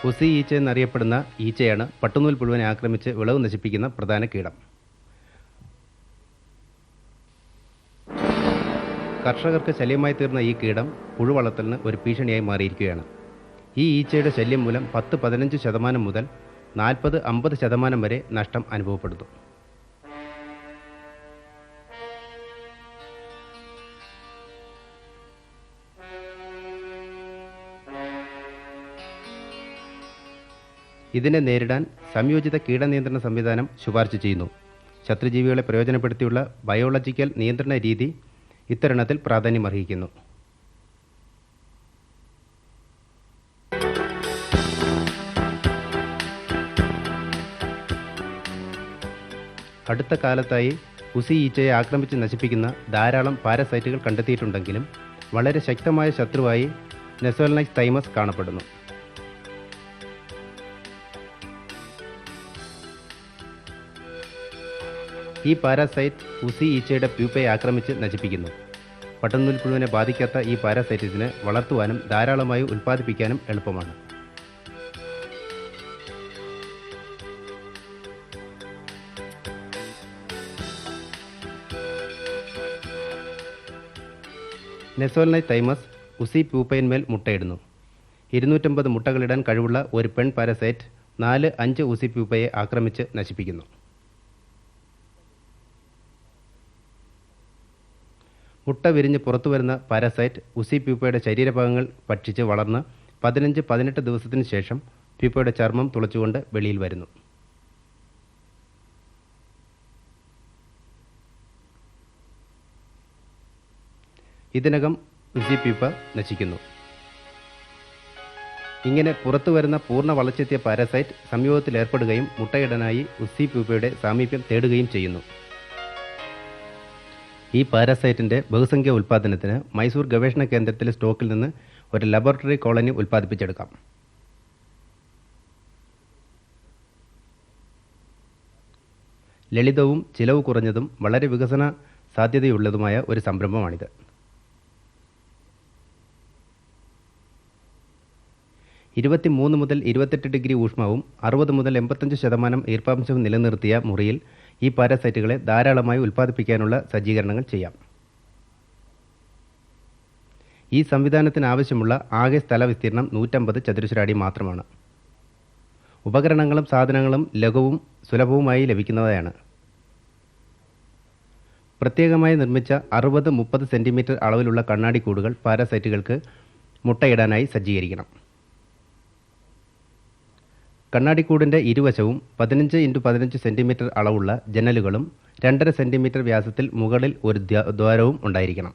ഹുസി ഈച്ച എന്നറിയപ്പെടുന്ന ഈച്ചയാണ് പട്ടുനൂൽ പുഴുവിനെ ആക്രമിച്ച് വിളവ് നശിപ്പിക്കുന്ന പ്രധാന കീടം. കർഷകർക്ക് ശല്യമായി തീർന്ന ഈ കീടം പുഴു വളർത്തലിന് ഒരു ഭീഷണിയായി മാറിയിരിക്കുകയാണ്. ഈ ഈച്ചയുടെ ശല്യം മൂലം 10-15% മുതൽ 40-50% വരെ നഷ്ടം അനുഭവപ്പെടുന്നു. ഇതിനെ നേരിടാൻ സംയോജിത കീടനിയന്ത്രണ സംവിധാനം ശുപാർശ ചെയ്യുന്നു. ശത്രുജീവികളെ പ്രയോജനപ്പെടുത്തിയുള്ള ബയോളജിക്കൽ നിയന്ത്രണ രീതി ഇത്തരുണത്തിൽ പ്രാധാന്യമർഹിക്കുന്നു. അടുത്ത കാലത്തായി ഹുസി ഈച്ചയെ ആക്രമിച്ച് നശിപ്പിക്കുന്ന ധാരാളം പാരസൈറ്റുകൾ കണ്ടെത്തിയിട്ടുണ്ടെങ്കിലും വളരെ ശക്തമായ ശത്രുവായി നെസോൽനൈസ് തൈമസ് കാണപ്പെടുന്നു. ഈ പാരാസൈറ്റ് ഹുസി ഈച്ചയുടെ പ്യൂപ്പയെ ആക്രമിച്ച് നശിപ്പിക്കുന്നു. പട്ടുനൂൽ പുഴുവിനെ ബാധിക്കാത്ത ഈ പാരാസൈറ്റിസിനെ വളർത്തുവാനും ധാരാളമായി ഉൽപ്പാദിപ്പിക്കാനും എളുപ്പമാണ്. നെസോൽനൈസ് തൈമസ് ഹുസി പ്യൂപ്പയിന്മേൽ മുട്ടയിടുന്നു. 250 മുട്ടകളിടാൻ കഴിവുള്ള ഒരു പെൺ പാരസൈറ്റ് 4-5 ഹുസി പ്യൂപ്പയെ ആക്രമിച്ച് നശിപ്പിക്കുന്നു. മുട്ട വിരിഞ്ഞ് പുറത്തുവരുന്ന പാരസൈറ്റ് ഹുസി പ്യൂപ്പയുടെ ശരീരഭാഗങ്ങൾ ഭക്ഷിച്ച് വളർന്ന് 15-18 ദിവസത്തിന് ശേഷം പ്യൂപ്പയുടെ ചർമ്മം തുളച്ചുകൊണ്ട് വെളിയിൽ വരുന്നു. ഇതിനകം ഹുസി പ്യൂപ്പ നശിക്കുന്നു. ഇങ്ങനെ പുറത്തു വരുന്ന പൂർണ്ണ വളർച്ചെത്തിയ പാരസൈറ്റ് സംയോഗത്തിൽ ഏർപ്പെടുകയും മുട്ടയിടാനായി ഹുസി പ്യൂപ്പയുടെ സാമീപ്യം തേടുകയും ചെയ്യുന്നു. ഈ പാരാസൈറ്റിൻ്റെ ബഹുസംഖ്യ ഉൽപ്പാദനത്തിന് മൈസൂർ ഗവേഷണ കേന്ദ്രത്തിലെ സ്റ്റോക്കിൽ നിന്ന് ഒരു ലബോറട്ടറി കോളനി ഉൽപ്പാദിപ്പിച്ചെടുക്കാം. ലളിതവും ചിലവ് കുറഞ്ഞതും വളരെ വികസന സാധ്യതയുള്ളതുമായ ഒരു സംരംഭമാണിത്. 23 മുതൽ 28 ഡിഗ്രി ഊഷ്മാവും 60 മുതൽ 85% ഈർപ്പാംശവും നിലനിർത്തിയ മുറിയിൽ ഈ പാരാസൈറ്റുകളെ ധാരാളമായി ഉൽപ്പാദിപ്പിക്കാനുള്ള സജ്ജീകരണങ്ങൾ ചെയ്യാം. ഈ സംവിധാനത്തിന് ആവശ്യമുള്ള ആകെ സ്ഥല വിസ്തീർണം 150 ചതുരശ്ര അടി മാത്രമാണ്. ഉപകരണങ്ങളും സാധനങ്ങളും ലഘുവും സുലഭവുമായി ലഭിക്കുന്നവയാണ്. പ്രത്യേകമായി നിർമ്മിച്ച 60-30 സെൻറ്റിമീറ്റർ അളവിലുള്ള കണ്ണാടി കൂടുകൾ പാരാസൈറ്റുകൾക്ക് മുട്ടയിടാനായി സജ്ജീകരിക്കണം. കണ്ണാടിക്കൂടിൻ്റെ ഇരുവശവും 15x15 സെൻറ്റിമീറ്റർ അളവുള്ള ജനലുകളും 2.5 സെൻറ്റിമീറ്റർ വ്യാസത്തിൽ മുകളിൽ ഒരു ദ്വാരവും ഉണ്ടായിരിക്കണം.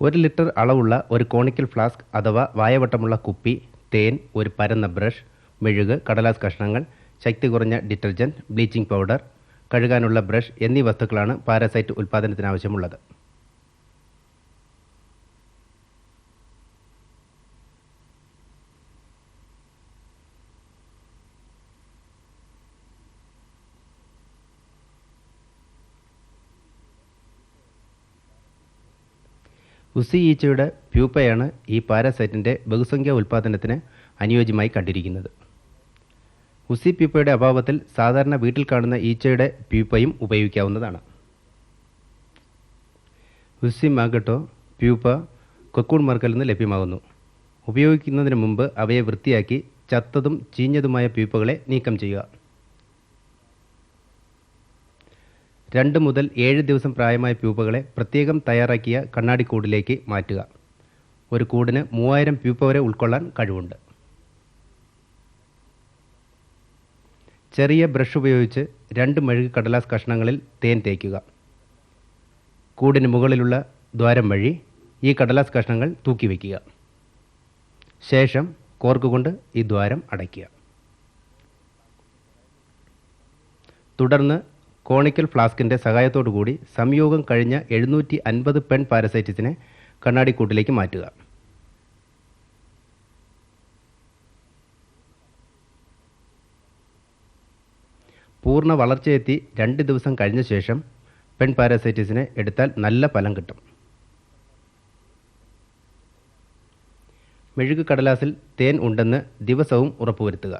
ഒരു ലിറ്റർ അളവുള്ള ഒരു കോണിക്കൽ ഫ്ലാസ്ക് അഥവാ വായവട്ടമുള്ള കുപ്പി, തേൻ, ഒരു പരന്ന ബ്രഷ്, മെഴുക്, കടലാസ് കഷ്ണങ്ങൾ, ശക്തി കുറഞ്ഞ ഡിറ്റർജൻറ്റ്, ബ്ലീച്ചിങ് പൗഡർ, കഴുകാനുള്ള ബ്രഷ് എന്നീ വസ്തുക്കളാണ് പാരാസൈറ്റ് ഉൽപ്പാദനത്തിനാവശ്യമുള്ളത്. ഹുസി ഈച്ചയുടെ പ്യൂപ്പയാണ് ഈ പാരാസൈറ്റിൻ്റെ ബഹുസംഖ്യ ഉൽപ്പാദനത്തിന് അനുയോജ്യമായി കണ്ടിരിക്കുന്നത്. ഹുസി പ്യൂപ്പയുടെ അഭാവത്തിൽ സാധാരണ വീട്ടിൽ കാണുന്ന ഈച്ചയുടെ പ്യൂപ്പയും ഉപയോഗിക്കാവുന്നതാണ്. ഹുസി മാഗട്ടോ പ്യൂപ്പ കൊക്കൂൺ മാർക്കിൽ നിന്ന് ലഭ്യമാകുന്നു. ഉപയോഗിക്കുന്നതിന് മുമ്പ് അവയെ വൃത്തിയാക്കി ചത്തതും ചീഞ്ഞതുമായ പ്യൂപ്പകളെ നീക്കം ചെയ്യുക. 2 മുതൽ 7 ദിവസം പ്രായമായ പ്യൂപ്പകളെ പ്രത്യേകം തയ്യാറാക്കിയ കണ്ണാടിക്കൂടിലേക്ക് മാറ്റുക. ഒരു കൂടിന് 3000 പ്യൂപ്പ വരെ ഉൾക്കൊള്ളാൻ കഴിവുണ്ട്. ചെറിയ ബ്രഷ് ഉപയോഗിച്ച് 2 മെഴുക് കടലാസ് കഷ്ണങ്ങളിൽ തേൻ തേക്കുക. കൂടിന് മുകളിലുള്ള ദ്വാരം വഴി ഈ കടലാസ് കഷ്ണങ്ങൾ തൂക്കി വയ്ക്കുക. ശേഷം കോർക്ക് കൊണ്ട് ഈ ദ്വാരം അടയ്ക്കുക. തുടർന്ന് കോണിക്കൽ ഫ്ലാസ്കിൻ്റെ സഹായത്തോടു കൂടി സംയോഗം കഴിഞ്ഞ 750 പെൺ പാരസൈറ്റിസിനെ കണ്ണാടിക്കൂട്ടിലേക്ക് മാറ്റുക. പൂർണ്ണ വളർച്ചയെത്തി 2 ദിവസം കഴിഞ്ഞ ശേഷം പെൺ പാരാസൈറ്റിസിനെ എടുത്താൽ നല്ല ഫലം കിട്ടും. മെഴുക് കടലാസിൽ തേൻ ഉണ്ടെന്ന് ദിവസവും ഉറപ്പുവരുത്തുക.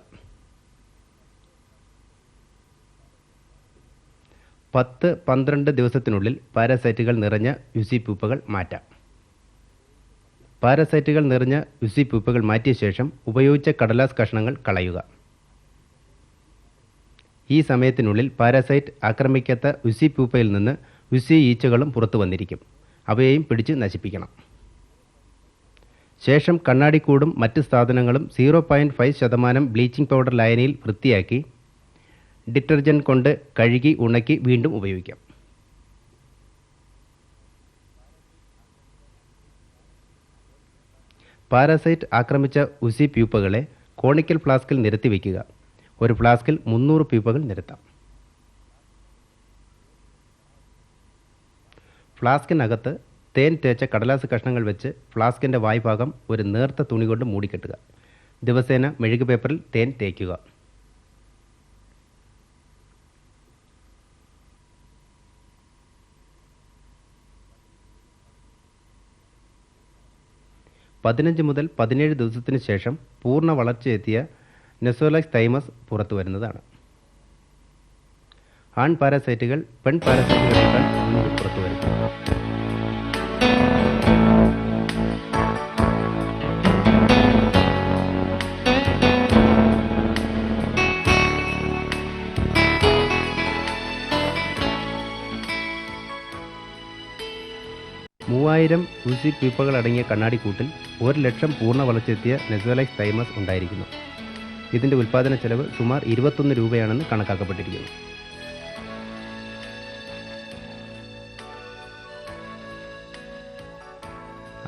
10-12 ദിവസത്തിനുള്ളിൽ പാരാസൈറ്റുകൾ നിറഞ്ഞ യുസി പൂപ്പകൾ മാറ്റാം. പാരാസൈറ്റുകൾ നിറഞ്ഞ യുസി പൂപ്പകൾ മാറ്റിയ ശേഷം ഉപയോഗിച്ച കടലാസ് കഷ്ണങ്ങൾ കളയുക. ഈ സമയത്തിനുള്ളിൽ പാരാസൈറ്റ് ആക്രമിക്കാത്ത യുസി പൂപ്പയിൽ നിന്ന് യുസി ഈച്ചകളും പുറത്തു വന്നിരിക്കും. അവയെയും പിടിച്ച് നശിപ്പിക്കണം. ശേഷം കണ്ണാടിക്കൂടും മറ്റ് സാധനങ്ങളും 0.5% ബ്ലീച്ചിങ് പൗഡർ ലായനിയിൽ വൃത്തിയാക്കി ഡിറ്റർജൻറ്റ് കൊണ്ട് കഴുകി ഉണക്കി വീണ്ടും ഉപയോഗിക്കാം. പാരാസൈറ്റ് ആക്രമിച്ച ഉസി പ്യൂപ്പകളെ കോണിക്കൽ ഫ്ലാസ്കിൽ നിരത്തി വയ്ക്കുക. ഒരു ഫ്ലാസ്കിൽ 300 പ്യൂപ്പകൾ നിരത്താം. ഫ്ലാസ്കിനകത്ത് തേൻ തേച്ച കടലാസ് കഷ്ണങ്ങൾ വെച്ച് ഫ്ലാസ്കിൻ്റെ വായ്ഭാഗം ഒരു നേർത്ത തുണി കൊണ്ട് മൂടിക്കെട്ടുക. ദിവസേന മെഴുക് പേപ്പറിൽ തേൻ തേക്കുക. പതിനഞ്ച് മുതൽ 17 ദിവസത്തിന് ശേഷം പൂർണ്ണ വളർച്ചയെത്തിയ നെസോലക്സ് തൈമസ് പുറത്തു വരുന്നതാണ്. ആൺ പാരാസൈറ്റുകൾ പെൺ പാരാസൈറ്റുകളേക്കാൾ മുൻപ് പുറത്തു വരും. മൂവായിരം യുസി പ്യൂപ്പകൾ അടങ്ങിയ കണ്ണാടിക്കൂട്ടിൽ 1,00,000 പൂർണ്ണ വളർച്ചയെത്തിയ നെസോലക്സ് തൈമസ് ഉണ്ടായിരിക്കുന്നു. ഇതിൻ്റെ ഉൽപ്പാദന ചെലവ് സുമാർ 21 രൂപയാണെന്ന് കണക്കാക്കപ്പെട്ടിരിക്കുന്നു.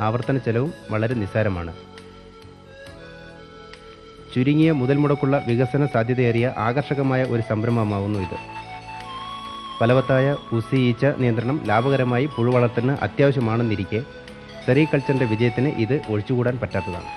ആവർത്തന ചെലവും വളരെ നിസ്സാരമാണ്. ചുരുങ്ങിയ മുതൽ മുടക്കുള്ള വികസന സാധ്യതയേറിയ ആകർഷകമായ ഒരു സംരംഭമാകുന്നു ഇത്. ഫലവത്തായ ഉസി ഈച്ച നിയന്ത്രണം ലാഭകരമായി പുഴു വളർത്തലിന് അത്യാവശ്യമാണെന്നിരിക്കെ സെറികൾച്ചറിൻ്റെ വിജയത്തിന് ഇത് ഒഴിച്ചുകൂടാൻ പറ്റാത്തതാണ്.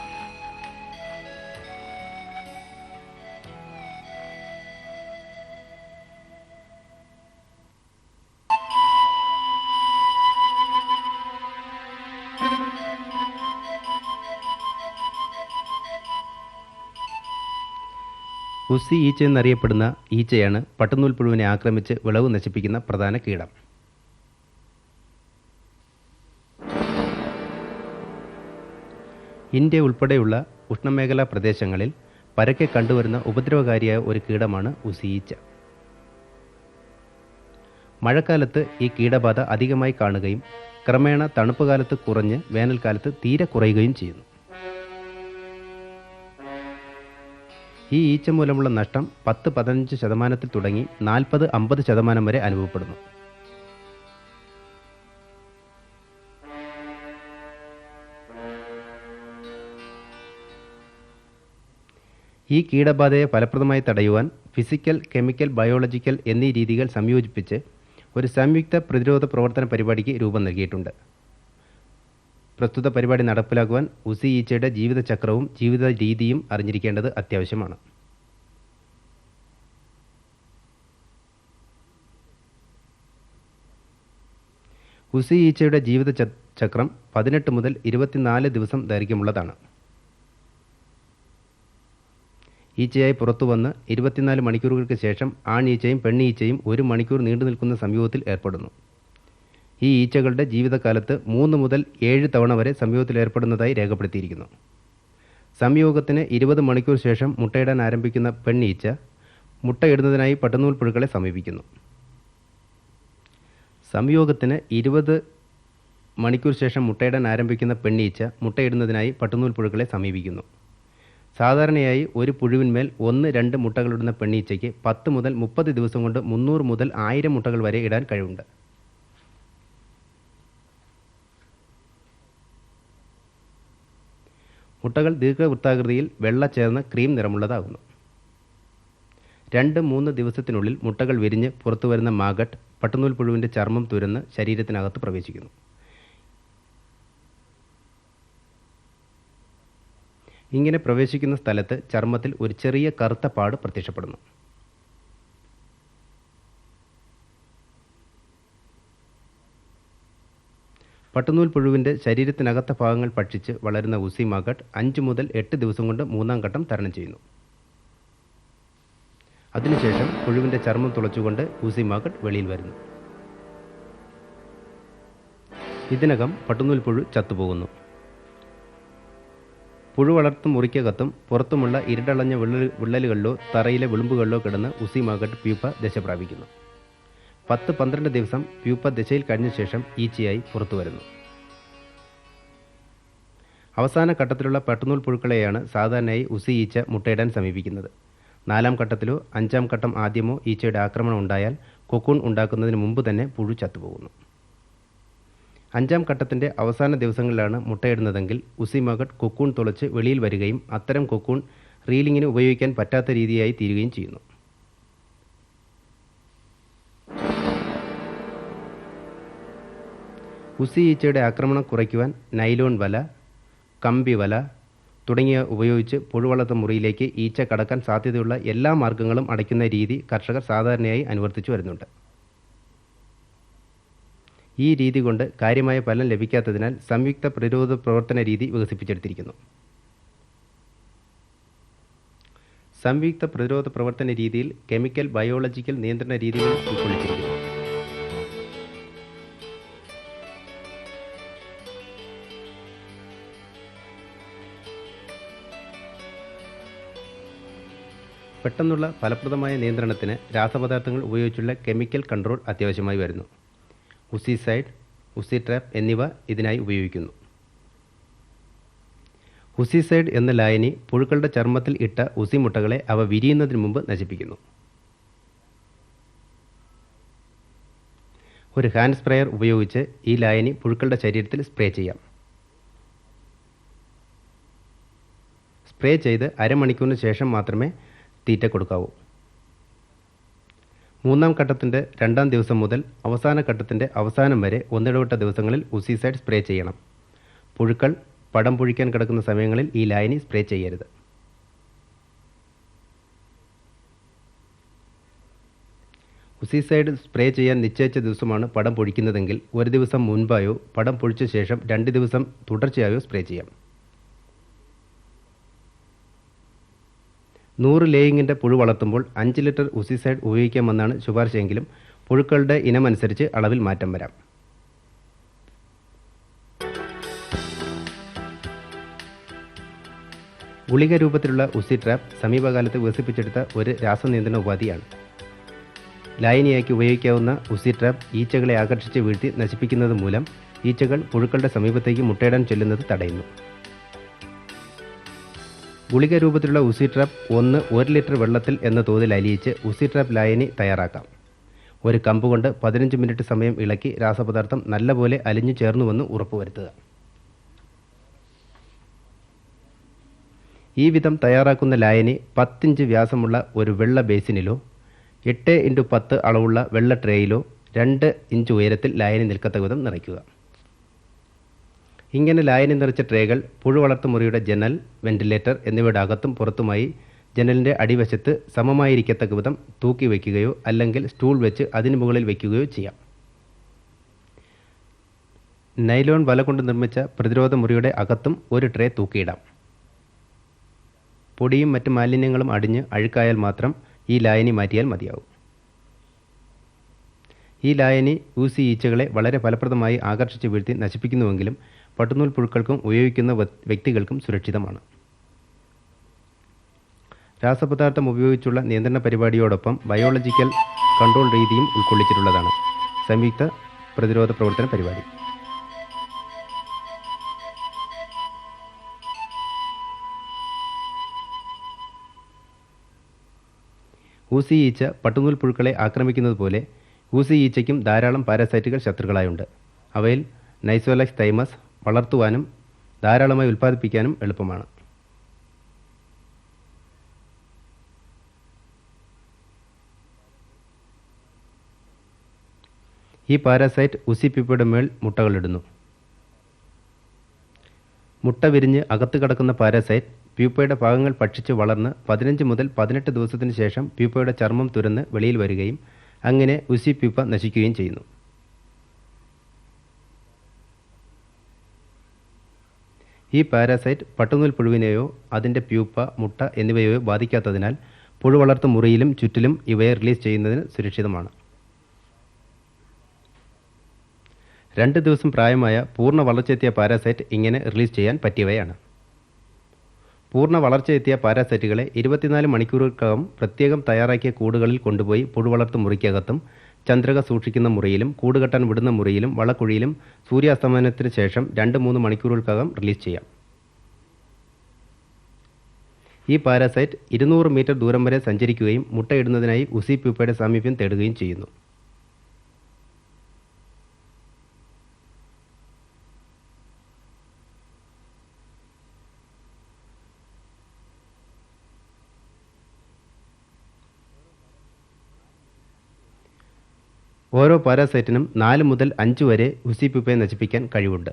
ഉസി ഈച്ച എന്നറിയപ്പെടുന്ന ഈച്ചയാണ് പട്ടുനൂൽ പുഴുവിനെ ആക്രമിച്ച് വിളവ് നശിപ്പിക്കുന്ന പ്രധാന കീടം. ഇന്ത്യ ഉൾപ്പെടെയുള്ള ഉഷ്ണമേഖലാ പ്രദേശങ്ങളിൽ പരക്കെ കണ്ടുവരുന്ന ഉപദ്രവകാരിയായ ഒരു കീടമാണ് ഉസി ഈച്ച. മഴക്കാലത്ത് ഈ കീടബാധ അധികമായി കാണുകയും ക്രമേണ തണുപ്പ് കാലത്ത് കുറഞ്ഞ് വേനൽക്കാലത്ത് തീരെ കുറയുകയും ചെയ്യുന്നു. ഈ ഈച്ച മൂലമുള്ള നഷ്ടം 10-15% തുടങ്ങി 40-50% വരെ അനുഭവപ്പെടുന്നു. ഈ കീടബാധയെ ഫലപ്രദമായി തടയുവാൻ ഫിസിക്കൽ, കെമിക്കൽ, ബയോളജിക്കൽ എന്നീ രീതികൾ സംയോജിപ്പിച്ച് ഒരു സംയുക്ത പ്രതിരോധ പ്രവർത്തന പരിപാടിക്ക് രൂപം നൽകിയിട്ടുണ്ട്. പ്രസ്തുത പരിപാടി നടപ്പിലാക്കുവാൻ ഉസി ഈച്ചയുടെ ജീവിതചക്രവും ജീവിത രീതിയും അറിഞ്ഞിരിക്കേണ്ടത് അത്യാവശ്യമാണ്. ഉസി ഈച്ചയുടെ ജീവിത ചക്രം 18 മുതൽ 24 ദിവസം ദൈർഘ്യമുള്ളതാണ്. ഈച്ചയായി പുറത്തു വന്ന് 24 മണിക്കൂറുകൾക്ക് ശേഷം ആണീച്ചയും പെണ്ണീച്ചയും 1 മണിക്കൂർ നീണ്ടു നിൽക്കുന്ന സംയോഗത്തിൽ ഏർപ്പെടുന്നു. ഈ ഈച്ചകളുടെ ജീവിതകാലത്ത് 3 മുതൽ 7 തവണ വരെ സംയോഗത്തിൽ ഏർപ്പെടുന്നതായി രേഖപ്പെടുത്തിയിരിക്കുന്നു. സംയോഗത്തിന് 20 മണിക്കൂർ ശേഷം മുട്ടയിടാൻ ആരംഭിക്കുന്ന പെണ്ണീച്ച മുട്ടയിടുന്നതിനായി പട്ടുനൂൽ പുഴുക്കളെ സമീപിക്കുന്നു. സംയോഗത്തിന് 20 മണിക്കൂർ ശേഷം മുട്ടയിടാൻ ആരംഭിക്കുന്ന പെണ്ണീച്ച മുട്ടയിടുന്നതിനായി പട്ടുനൂൽ പുഴുക്കളെ സമീപിക്കുന്നു. സാധാരണയായി ഒരു പുഴുവിന്മേൽ 1-2 മുട്ടകളിടുന്ന പെണ്ണീച്ചയ്ക്ക് 10 മുതൽ 30 ദിവസം കൊണ്ട് 300 മുതൽ 1000 മുട്ടകൾ വരെ ഇടാൻ കഴിവുണ്ട്. മുട്ടകൾ ദീർഘവൃത്താകൃതിയിൽ വെള്ള ചേർന്ന ക്രീം നിറമുള്ളതാകുന്നു. 2-3 ദിവസത്തിനുള്ളിൽ മുട്ടകൾ വിരിഞ്ഞ് പുറത്തുവരുന്ന മാഗട്ട് പട്ടുനൂൽ പുഴുവിൻ്റെ ചർമ്മം തുരന്ന് ശരീരത്തിനകത്ത് പ്രവേശിക്കുന്നു. ഇങ്ങനെ പ്രവേശിക്കുന്ന സ്ഥലത്ത് ചർമ്മത്തിൽ ഒരു ചെറിയ കറുത്ത പാട് പ്രത്യക്ഷപ്പെടുന്നു. പട്ടുനൂൽ പുഴുവിൻ്റെ ശരീരത്തിനകത്ത ഭാഗങ്ങൾ ഭക്ഷിച്ച് വളരുന്ന ഉസി മാഗട്ട് 5 മുതൽ 8 ദിവസം കൊണ്ട് 3-ാം ഘട്ടം തരണം ചെയ്യുന്നു. അതിനുശേഷം പുഴുവിൻ്റെ ചർമ്മം തുളച്ചുകൊണ്ട് ഉസി മാഗട്ട് വെളിയിൽ വരുന്നു. ഇതിനകം പട്ടുനൂൽ പുഴു ചത്തുപോകുന്നു. പുഴു വളർത്തും മുറിക്കകത്തും പുറത്തുമുള്ള ഇരുടളഞ്ഞ വിള്ളലുകളിലോ തറയിലെ വിളുമ്പുകളിലോ കിടന്ന് ഉസി മാഗട്ട് പ്യൂപ്പ ദശ പ്രാപിക്കുന്നു. 10-12 ദിവസം പ്യൂപ്പ ദശയിൽ കഴിഞ്ഞ ശേഷം ഈച്ചയായി പുറത്തു വരുന്നു. അവസാന ഘട്ടത്തിലുള്ള പട്ടുനൂൽ പുഴുക്കളെയാണ് സാധാരണയായി ഉസി ഈച്ച മുട്ടയിടാൻ സമീപിക്കുന്നത്. 4-ാം ഘട്ടത്തിലോ 5-ാം ഘട്ടം ആദ്യമോ ഈച്ചയുടെ ആക്രമണം ഉണ്ടായാൽ കൊക്കൂൺ ഉണ്ടാക്കുന്നതിന് മുമ്പ് തന്നെ പുഴു ചത്തുപോകുന്നു. 5-ാം ഘട്ടത്തിൻ്റെ അവസാന ദിവസങ്ങളിലാണ് മുട്ടയിടുന്നതെങ്കിൽ ഉസി മാഗട്ട് കൊക്കൂൺ തുളച്ച് വെളിയിൽ വരികയും അത്തരം കൊക്കൂൺ റീലിങ്ങിന് ഉപയോഗിക്കാൻ പറ്റാത്ത രീതിയായി തീരുകയും ചെയ്യുന്നു. ഉസി ഈച്ചയുടെ ആക്രമണം കുറയ്ക്കുവാൻ നൈലോൺ വല, കമ്പി വല തുടങ്ങിയ ഉപയോഗിച്ച് പുഴുവളർത്ത മുറിയിലേക്ക് ഈച്ച കടക്കാൻ സാധ്യതയുള്ള എല്ലാ മാർഗങ്ങളും അടയ്ക്കുന്ന രീതി കർഷകർ സാധാരണയായി അനുവർത്തിച്ചു വരുന്നുണ്ട്. ഈ രീതി കൊണ്ട് കാര്യമായ ഫലം ലഭിക്കാത്തതിനാൽ സംയുക്ത പ്രതിരോധ പ്രവർത്തന രീതി വികസിപ്പിച്ചെടുത്തിരിക്കുന്നു. സംയുക്ത പ്രതിരോധ പ്രവർത്തന രീതിയിൽ കെമിക്കൽ, ബയോളജിക്കൽ നിയന്ത്രണ രീതികൾ ഉൾക്കൊള്ളിച്ചിരിക്കുന്നു. പെട്ടെന്നുള്ള ഫലപ്രദമായ നിയന്ത്രണത്തിന് രാസപദാർത്ഥങ്ങൾ ഉപയോഗിച്ചുള്ള കെമിക്കൽ കൺട്രോൾ അത്യാവശ്യമായി വരുന്നു. ഉസിസൈഡ്, ഉസി ട്രാപ്പ് എന്നിവ ഇതിനായി ഉപയോഗിക്കുന്നു. ഉസിസൈഡ് എന്ന ലായനി പുഴുക്കളുടെ ചർമ്മത്തിൽ ഇട്ട ഉസി മുട്ടകളെ അവ വിരിയുന്നതിന് മുമ്പ് നശിപ്പിക്കുന്നു. ഒരു ഹാൻഡ് സ്പ്രേയർ ഉപയോഗിച്ച് ഈ ലായനി പുഴുക്കളുടെ ശരീരത്തിൽ സ്പ്രേ ചെയ്യാം. സ്പ്രേ ചെയ്ത് അരമണിക്കൂറിന് ശേഷം മാത്രമേ തീറ്റ കൊടുക്കാവൂ. 3-ാം ഘട്ടത്തിൻ്റെ 2-ാം ദിവസം മുതൽ അവസാന ഘട്ടത്തിൻ്റെ അവസാനം വരെ ഒന്നിടവിട്ട ദിവസങ്ങളിൽ ഉസിസൈഡ് സ്പ്രേ ചെയ്യണം. പുഴുക്കൾ പടം പൊഴിക്കാൻ കിടക്കുന്ന സമയങ്ങളിൽ ഈ ലായനി സ്പ്രേ ചെയ്യരുത്. ഉസിസൈഡ് സ്പ്രേ ചെയ്യാൻ നിശ്ചയിച്ച ദിവസമാണ് പടം പൊഴിക്കുന്നതെങ്കിൽ ഒരു ദിവസം മുൻപായോ പടം പൊഴിച്ച ശേഷം 2 ദിവസം തുടർച്ചയായോ സ്പ്രേ ചെയ്യാം. 100 ലേയിങ്ങിൻ്റെ പുഴു വളർത്തുമ്പോൾ 5 ലിറ്റർ ഉസിസൈഡ് ഉപയോഗിക്കാമെന്നാണ് ശുപാർശയെങ്കിലും പുഴുക്കളുടെ ഇനമനുസരിച്ച് അളവിൽ മാറ്റം വരാം. ഗുളിക രൂപത്തിലുള്ള ഉസി ട്രാപ്പ് സമീപകാലത്ത് വികസിപ്പിച്ചെടുത്ത ഒരു രാസനിയന്ത്രണ ഉപാധിയാണ്. ലായനിയാക്കി ഉപയോഗിക്കാവുന്ന ഉസി ട്രാപ്പ് ഈച്ചകളെ ആകർഷിച്ച് വീഴ്ത്തി നശിപ്പിക്കുന്നത് മൂലം ഈച്ചകൾ പുഴുക്കളുടെ സമീപത്തേക്ക് മുട്ടയിടാൻ ചെല്ലുന്നത് തടയുന്നു. ഗുളിക രൂപത്തിലുള്ള ഉസി ട്രാപ്പ് 1 ലിറ്റർ വെള്ളത്തിൽ എന്ന തോതിൽ അലിയിച്ച് ഉസി ട്രാപ്പ് ലായനി തയ്യാറാക്കാം. ഒരു കമ്പ് കൊണ്ട് 15 മിനിറ്റ് സമയം ഇളക്കി രാസപദാർത്ഥം നല്ലപോലെ അലിഞ്ഞു ചേർന്നുവെന്ന് ഉറപ്പുവരുത്തുക. ഈ വിധം തയ്യാറാക്കുന്ന ലായനി 10 ഇഞ്ച് വ്യാസമുള്ള ഒരു വെള്ള ബേസിനിലോ 8x10 അളവുള്ള വെള്ള ട്രേയിലോ 2 ഇഞ്ച് ഉയരത്തിൽ ലായനി നിൽക്കത്തക്ക വിധം നിറയ്ക്കുക. ഇങ്ങനെ ലായനി നിറച്ച ട്രേകൾ പുഴു വളർത്തുമുറിയുടെ ജനൽ, വെന്റിലേറ്റർ എന്നിവയുടെ അകത്തും പുറത്തുമായി ജനലിൻ്റെ അടിവശത്ത് സമമായിരിക്കത്തക്ക വിധം തൂക്കി വയ്ക്കുകയോ അല്ലെങ്കിൽ സ്റ്റൂൾ വെച്ച് അതിന് മുകളിൽ വയ്ക്കുകയോ ചെയ്യാം. നൈലോൺ വല കൊണ്ട് നിർമ്മിച്ച പ്രതിരോധ മുറിയുടെ അകത്തും ഒരു ട്രേ തൂക്കിയിടാം. പൊടിയും മറ്റ് മാലിന്യങ്ങളും അടിഞ്ഞ് അഴുക്കായാൽ മാത്രം ഈ ലായനി മാറ്റിയാൽ മതിയാവും. ഈ ലായനി ഊസി ഈച്ചകളെ വളരെ ഫലപ്രദമായി ആകർഷിച്ച് വീഴ്ത്തി നശിപ്പിക്കുന്നുവെങ്കിലും പട്ടുനൂൽ പുഴുക്കൾക്കും ഉപയോഗിക്കുന്ന വ്യക്തികൾക്കും സുരക്ഷിതമാണ്. രാസപദാർത്ഥം ഉപയോഗിച്ചുള്ള നിയന്ത്രണ പരിപാടിയോടൊപ്പം ബയോളജിക്കൽ കൺട്രോൾ രീതിയും ഉൾക്കൊള്ളിച്ചിട്ടുള്ളതാണ് സംയുക്ത പ്രതിരോധ പ്രവർത്തന പരിപാടി. ഊസി ഈച്ച പട്ടുനൂൽ പുഴുക്കളെ ആക്രമിക്കുന്നത് പോലെ ഊസി ഈച്ചയ്ക്കും ധാരാളം പാരാസൈറ്റുകൾ ശത്രുക്കളായുണ്ട്. അവയിൽ നൈസോലക്സ് തൈമസ് വളർത്തുവാനും ധാരാളമായി ഉൽപ്പാദിപ്പിക്കാനും എളുപ്പമാണ്. ഈ പാരാസൈറ്റ് ഉസി പ്യൂപ്പയുടെ മേൽ മുട്ടകളിടുന്നു. മുട്ട വിരിഞ്ഞ് അകത്ത് കിടക്കുന്ന പാരാസൈറ്റ് പ്യൂപ്പയുടെ ഭാഗങ്ങൾ ഭക്ഷിച്ച് വളർന്ന് 15 മുതൽ 18 ദിവസത്തിന് ശേഷം പ്യൂപ്പയുടെ ചർമ്മം തുരന്ന് വെളിയിൽ വരികയും അങ്ങനെ ഉസി പ്യൂപ്പ നശിക്കുകയും ചെയ്യുന്നു. ഈ പാരാസൈറ്റ് പട്ടുനൂൽ പുഴുവിനെയോ അതിൻ്റെ പ്യൂപ്പ, മുട്ട എന്നിവയെയോ ബാധിക്കാത്തതിനാൽ പുഴു വളർത്തു മുറിയിലും ചുറ്റിലും ഇവയെ റിലീസ് ചെയ്യുന്നതിന് സുരക്ഷിതമാണ്. 2 ദിവസം പ്രായമായ പൂർണ്ണ വളർച്ചയെത്തിയ പാരാസൈറ്റ് ഇങ്ങനെ റിലീസ് ചെയ്യാൻ പറ്റിയവയാണ്. പൂർണ്ണ വളർച്ചയെത്തിയ പാരാസൈറ്റുകളെ 24 മണിക്കൂറുകൾക്കകം പ്രത്യേകം തയ്യാറാക്കിയ കൂടുകളിൽ കൊണ്ടുപോയി പുഴുവളർത്തു മുറിക്കകത്തും ചന്ദ്രക സൂക്ഷിക്കുന്ന മുറിയിലും കൂടുകെട്ടാൻ വിടുന്ന മുറിയിലും വളക്കുഴിയിലും സൂര്യാസ്തമനത്തിന് ശേഷം 2-3 മണിക്കൂറുകൾക്കകം റിലീസ് ചെയ്യാം. ഈ പാരാസൈറ്റ് 200 മീറ്റർ ദൂരം വരെ സഞ്ചരിക്കുകയും മുട്ടയിടുന്നതിനായി ഉസി പ്യൂപ്പയുടെ സാമീപ്യം തേടുകയും ചെയ്യുന്നു. ഓരോ പാരാസൈറ്റിനും 4 മുതൽ 5 വരെ ഉസി പ്യൂപ്പയെ നശിപ്പിക്കാൻ കഴിവുണ്ട്.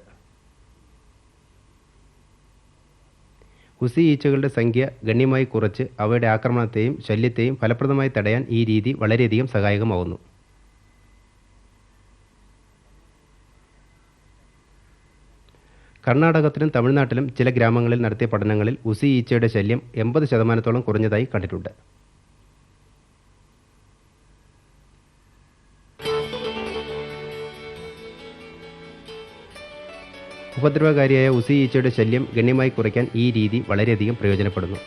ഉസി ഈച്ചകളുടെ സംഖ്യ ഗണ്യമായി കുറച്ച് അവയുടെ ആക്രമണത്തെയും ശല്യത്തെയും ഫലപ്രദമായി തടയാൻ ഈ രീതി വളരെയധികം സഹായകമാവുന്നു. കർണാടകത്തിലും തമിഴ്നാട്ടിലും ചില ഗ്രാമങ്ങളിൽ നടത്തിയ പഠനങ്ങളിൽ ഉസി ഈച്ചയുടെ ശല്യം 80% കുറഞ്ഞതായി കണ്ടിട്ടുണ്ട്. ഉപദ്രവകാരിയായ ഉസി ഈച്ചയുടെ ശല്യം ഗണ്യമായി കുറയ്ക്കാൻ ഈ രീതി വളരെയധികം പ്രയോജനപ്പെടുന്നു.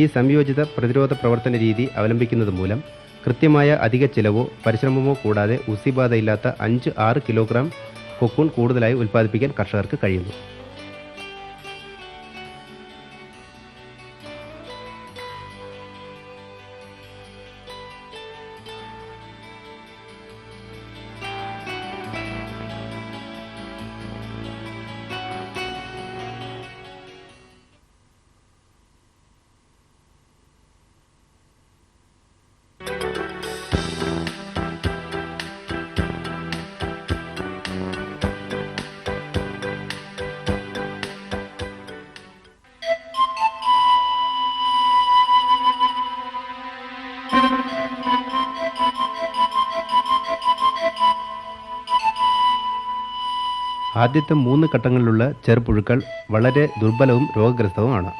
ഈ സംയോജിത പ്രതിരോധ പ്രവർത്തന രീതി അവലംബിക്കുന്നത് മൂലം കൃത്യമായ അധിക ചിലവോ പരിശ്രമമോ കൂടാതെ ഉസി ബാധയില്ലാത്ത 5-6 കിലോഗ്രാം കൊക്കൂൺ കൂടുതലായി ഉൽപ്പാദിപ്പിക്കാൻ കർഷകർക്ക് കഴിയുന്നു. ആദ്യത്തെ 3 ഘട്ടങ്ങളിലുള്ള ചെറുപുഴുക്കൾ വളരെ ദുർബലവും രോഗഗ്രസ്തവുമാണ്.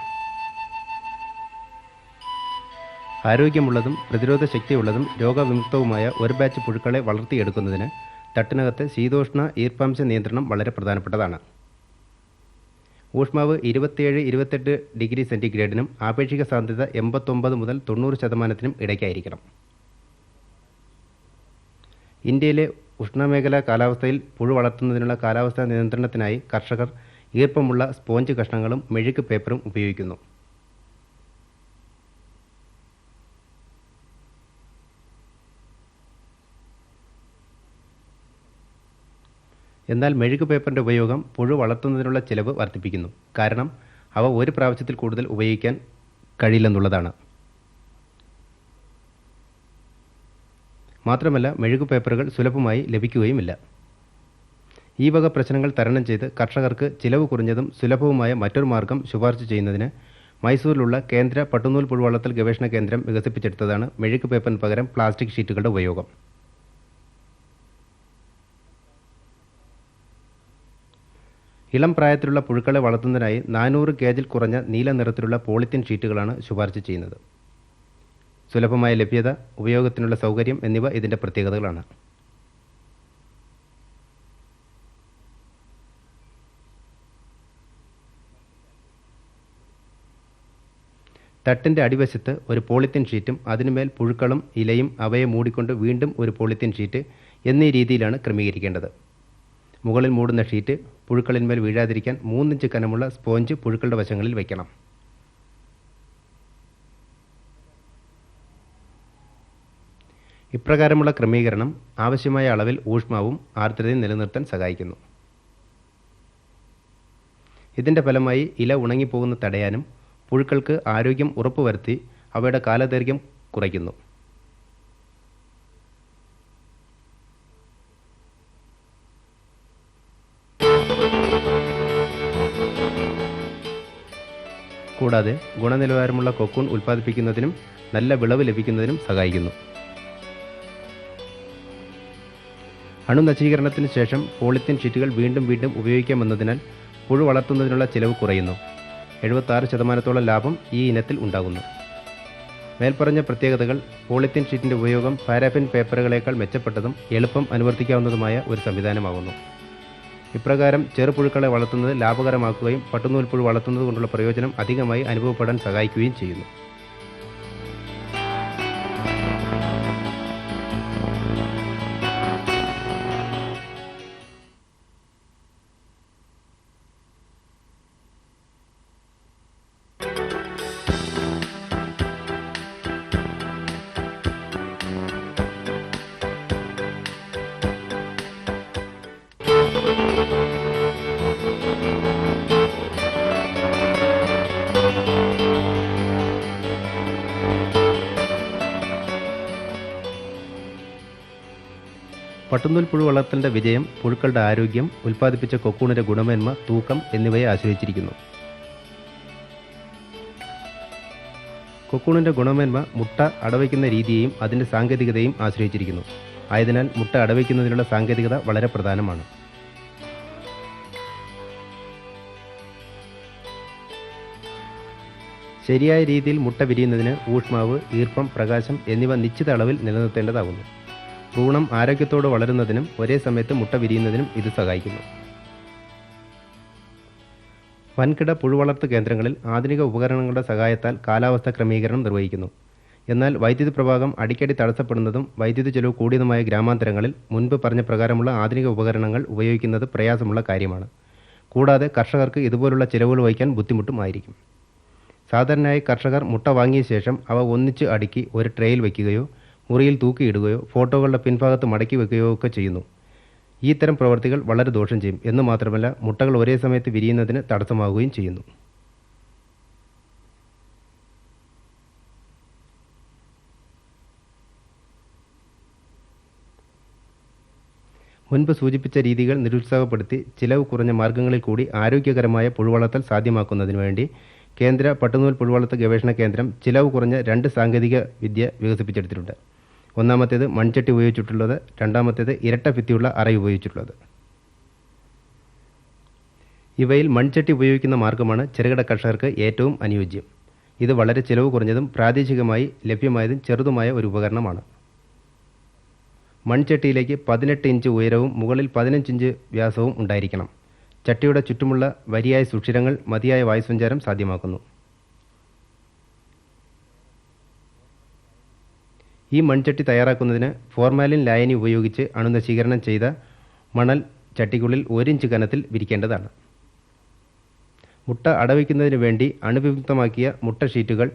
ആരോഗ്യമുള്ളതും പ്രതിരോധ ശക്തിയുള്ളതും രോഗവിമുക്തവുമായ ഒരു ബാച്ച് പുഴുക്കളെ വളർത്തിയെടുക്കുന്നതിന് തട്ടിനകത്തെ ശീതോഷ്ണ ഈർപ്പാംശ നിയന്ത്രണം വളരെ പ്രധാനപ്പെട്ടതാണ്. ഊഷ്മാവ് 27-28 ഡിഗ്രി സെൻറ്റിഗ്രേഡിനും ആപേക്ഷിക സാന്ദ്രത 89 മുതൽ 90% ഇടയ്ക്കായിരിക്കണം. ഇന്ത്യയിലെ ഉഷ്ണമേഖലാ കാലാവസ്ഥയിൽ പുഴു വളർത്തുന്നതിനുള്ള കാലാവസ്ഥാ നിയന്ത്രണത്തിനായി കർഷകർ ഈർപ്പമുള്ള സ്പോഞ്ച് കഷ്ണങ്ങളും മെഴുക് പേപ്പറും ഉപയോഗിക്കുന്നു. എന്നാൽ മെഴുക് പേപ്പറിൻ്റെ ഉപയോഗം പുഴു വളർത്തുന്നതിനുള്ള ചിലവ് വർദ്ധിപ്പിക്കുന്നു. കാരണം അവ ഒരു പ്രാവശ്യത്തിൽ കൂടുതൽ ഉപയോഗിക്കാൻ കഴിയില്ലെന്നുള്ളതാണ്. മാത്രമല്ല മെഴുകു പേപ്പറുകൾ സുലഭമായി ലഭിക്കുകയുമില്ല. ഈ വക പ്രശ്നങ്ങൾ തരണം ചെയ്ത് കർഷകർക്ക് ചിലവ് കുറഞ്ഞതും സുലഭവുമായ മറ്റൊരു മാർഗം ശുപാർശ ചെയ്യുന്നതിന് മൈസൂരിലുള്ള കേന്ദ്ര പട്ടുനൂൽ പുഴുവളർത്തൽ ഗവേഷണ കേന്ദ്രം വികസിപ്പിച്ചെടുത്തതാണ് മെഴുകു പേപ്പറിന് പകരം പ്ലാസ്റ്റിക് ഷീറ്റുകളുടെ ഉപയോഗം. ഇളം പ്രായത്തിലുള്ള പുഴുക്കളെ വളർത്തുന്നതിനായി 400 കേജിൽ കുറഞ്ഞ നീല നിറത്തിലുള്ള പോളിത്തീൻ ഷീറ്റുകളാണ് ശുപാർശ ചെയ്യുന്നത്. സുലഭമായ ലഭ്യത, ഉപയോഗത്തിനുള്ള സൗകര്യം എന്നിവ ഇതിൻ്റെ പ്രത്യേകതകളാണ്. തട്ടിൻ്റെ അടിവശത്ത് ഒരു പോളിത്തീൻ ഷീറ്റും അതിനുമേൽ പുഴുക്കളും ഇലയും അവയെ മൂടിക്കൊണ്ട് വീണ്ടും ഒരു പോളിത്തീൻ ഷീറ്റ് എന്നീ രീതിയിലാണ് ക്രമീകരിക്കേണ്ടത്. മുകളിൽ മൂടുന്ന ഷീറ്റ് പുഴുക്കളിന്മേൽ വീഴാതിരിക്കാൻ 3 ഇഞ്ച് കനമുള്ള സ്പോഞ്ച് പുഴുക്കളുടെ വശങ്ങളിൽ വയ്ക്കണം. ഇപ്രകാരമുള്ള ക്രമീകരണം ആവശ്യമായ അളവിൽ ഊഷ്മാവും ആർദ്രതയും നിലനിർത്താൻ സഹായിക്കുന്നു. ഇതിൻ്റെ ഫലമായി ഇല ഉണങ്ങിപ്പോകുന്ന തടയാനും പുഴുക്കൾക്ക് ആരോഗ്യം ഉറപ്പുവരുത്തി അവയുടെ കാലദൈർഘ്യം കുറയ്ക്കുന്നു. കൂടാതെ ഗുണനിലവാരമുള്ള കൊക്കൂൺ ഉൽപ്പാദിപ്പിക്കുന്നതിനും നല്ല വിളവ് ലഭിക്കുന്നതിനും സഹായിക്കുന്നു. അണുനശീകരണത്തിന് ശേഷം പോളിത്തീൻ ഷീറ്റുകൾ വീണ്ടും വീണ്ടും ഉപയോഗിക്കാമെന്നതിനാൽ പുഴു വളർത്തുന്നതിനുള്ള ചിലവ് കുറയുന്നു. 76% ലാഭം ഈ ഇനത്തിൽ ഉണ്ടാകുന്നു. മേൽപ്പറഞ്ഞ പ്രത്യേകതകൾ പോളിത്തീൻ ഷീറ്റിൻ്റെ ഉപയോഗം പാരാഫിൻ പേപ്പറുകളേക്കാൾ മെച്ചപ്പെട്ടതും എളുപ്പം അനുവർത്തിക്കാവുന്നതുമായ ഒരു സംവിധാനമാകുന്നു. ഇപ്രകാരം ചെറുപുഴുക്കളെ വളർത്തുന്നത് ലാഭകരമാക്കുകയും പട്ടുനൂൽപ്പുഴു വളർത്തുന്നത് കൊണ്ടുള്ള പ്രയോജനം അധികമായി അനുഭവപ്പെടാൻ സഹായിക്കുകയും ചെയ്യുന്നു. പട്ടുനൂൽ പുഴു വളർത്തലിൻ്റെ വിജയം പുഴുക്കളുടെ ആരോഗ്യം, ഉൽപ്പാദിപ്പിച്ച കൊക്കൂണിൻ്റെ ഗുണമേന്മ, തൂക്കം എന്നിവയെ ആശ്രയിച്ചിരിക്കുന്നു. കൊക്കൂണിൻ്റെ ഗുണമേന്മ മുട്ട അടവയ്ക്കുന്ന രീതിയെയും അതിൻ്റെ സാങ്കേതികതയും ആശ്രയിച്ചിരിക്കുന്നു. ആയതിനാൽ മുട്ട അടവയ്ക്കുന്നതിനുള്ള സാങ്കേതികത വളരെ പ്രധാനമാണ്. ശരിയായ രീതിയിൽ മുട്ട വിരിയുന്നതിന് ഊഷ്മാവ്, ഈർപ്പം, പ്രകാശം എന്നിവ നിശ്ചിത അളവിൽ നിലനിർത്തേണ്ടതാകുന്നു. ഭ്രൂണം ആരോഗ്യത്തോടെ വളരുന്നതിനും ഒരേ സമയത്ത് മുട്ട വിരിയുന്നതിനും ഇത് സഹായിക്കുന്നു. വൻകിട പുഴുവളർത്ത് കേന്ദ്രങ്ങളിൽ ആധുനിക ഉപകരണങ്ങളുടെ സഹായത്താൽ കാലാവസ്ഥ ക്രമീകരണം നിർവഹിക്കുന്നു. എന്നാൽ വൈദ്യുതി പ്രവാഹം അടിക്കടി തടസ്സപ്പെടുന്നതും വൈദ്യുതി ചെലവ് കൂടിയതുമായ ഗ്രാമാന്തരങ്ങളിൽ മുൻപ് പറഞ്ഞ പ്രകാരമുള്ള ആധുനിക ഉപകരണങ്ങൾ ഉപയോഗിക്കുന്നത് പ്രയാസമുള്ള കാര്യമാണ്. കൂടാതെ കർഷകർക്ക് ഇതുപോലുള്ള ചിലവുകൾ വഹിക്കാൻ ബുദ്ധിമുട്ടുമായിരിക്കും. സാധാരണയായി കർഷകർ മുട്ട വാങ്ങിയ ശേഷം അവ ഒന്നിച്ച് അടുക്കി ഒരു ട്രേയിൽ വയ്ക്കുകയോ മുറിയിൽ തൂക്കിയിടുകയോ ഫോട്ടോകളുടെ പിൻഭാഗത്ത് മടക്കി വയ്ക്കുകയോ ഒക്കെ ചെയ്യുന്നു. ഈ തരം പ്രവൃത്തികൾ വളരെ ദോഷം ചെയ്യും എന്ന് മാത്രമല്ല മുട്ടകൾ ഒരേ സമയത്ത് വിരിയുന്നതിന് തടസ്സമാവുകയും ചെയ്യുന്നു. മുൻപ് സൂചിപ്പിച്ച രീതികൾ നിരുത്സാഹപ്പെടുത്തി ചിലവ് കുറഞ്ഞ മാർഗങ്ങളിൽ കൂടി ആരോഗ്യകരമായ പുഴുവളർത്തൽ സാധ്യമാക്കുന്നതിന് വേണ്ടി കേന്ദ്ര പട്ടുനൂൽ പുഴുവളർത്തൽ ഗവേഷണ കേന്ദ്രം ചിലവ് കുറഞ്ഞ 2 സാങ്കേതിക വിദ്യ വികസിപ്പിച്ചെടുത്തിട്ടുണ്ട്. ഒന്നാമത്തേത് മൺചട്ടി ഉപയോഗിച്ചിട്ടുള്ളത്, രണ്ടാമത്തേത് ഇരട്ട ഭിത്തിയുള്ള അറ ഉപയോഗിച്ചിട്ടുള്ളത്. ഇവയിൽ മൺചട്ടി ഉപയോഗിക്കുന്ന മാർഗമാണ് ചെറുകിട കർഷകർക്ക് ഏറ്റവും അനുയോജ്യം. ഇത് വളരെ ചിലവ് കുറഞ്ഞതും പ്രാദേശികമായി ലഭ്യമായതും ചെറുതുമായ ഒരു ഉപകരണമാണ്. മൺചട്ടിയിലേക്ക് 18 ഇഞ്ച് ഉയരവും മുകളിൽ 15 ഇഞ്ച് വ്യാസവും ഉണ്ടായിരിക്കണം. ചട്ടിയുടെ ചുറ്റുമുള്ള വരിയായ സുഷിരങ്ങൾ മതിയായ വായുസഞ്ചാരം സാധ്യമാക്കുന്നു. ഈ മൺചട്ടി തയ്യാറാക്കുന്നതിന് ഫോർമാലിൻ ലായനി ഉപയോഗിച്ച് അണുനശീകരണം ചെയ്ത മണൽ ചട്ടിക്കുള്ളിൽ 1 ഇഞ്ച് കനത്തിൽ വിരിക്കേണ്ടതാണ്. മുട്ട അടവയ്ക്കുന്നതിന് വേണ്ടി അണുവിമുക്തമാക്കിയ മുട്ട ഷീറ്റുകൾ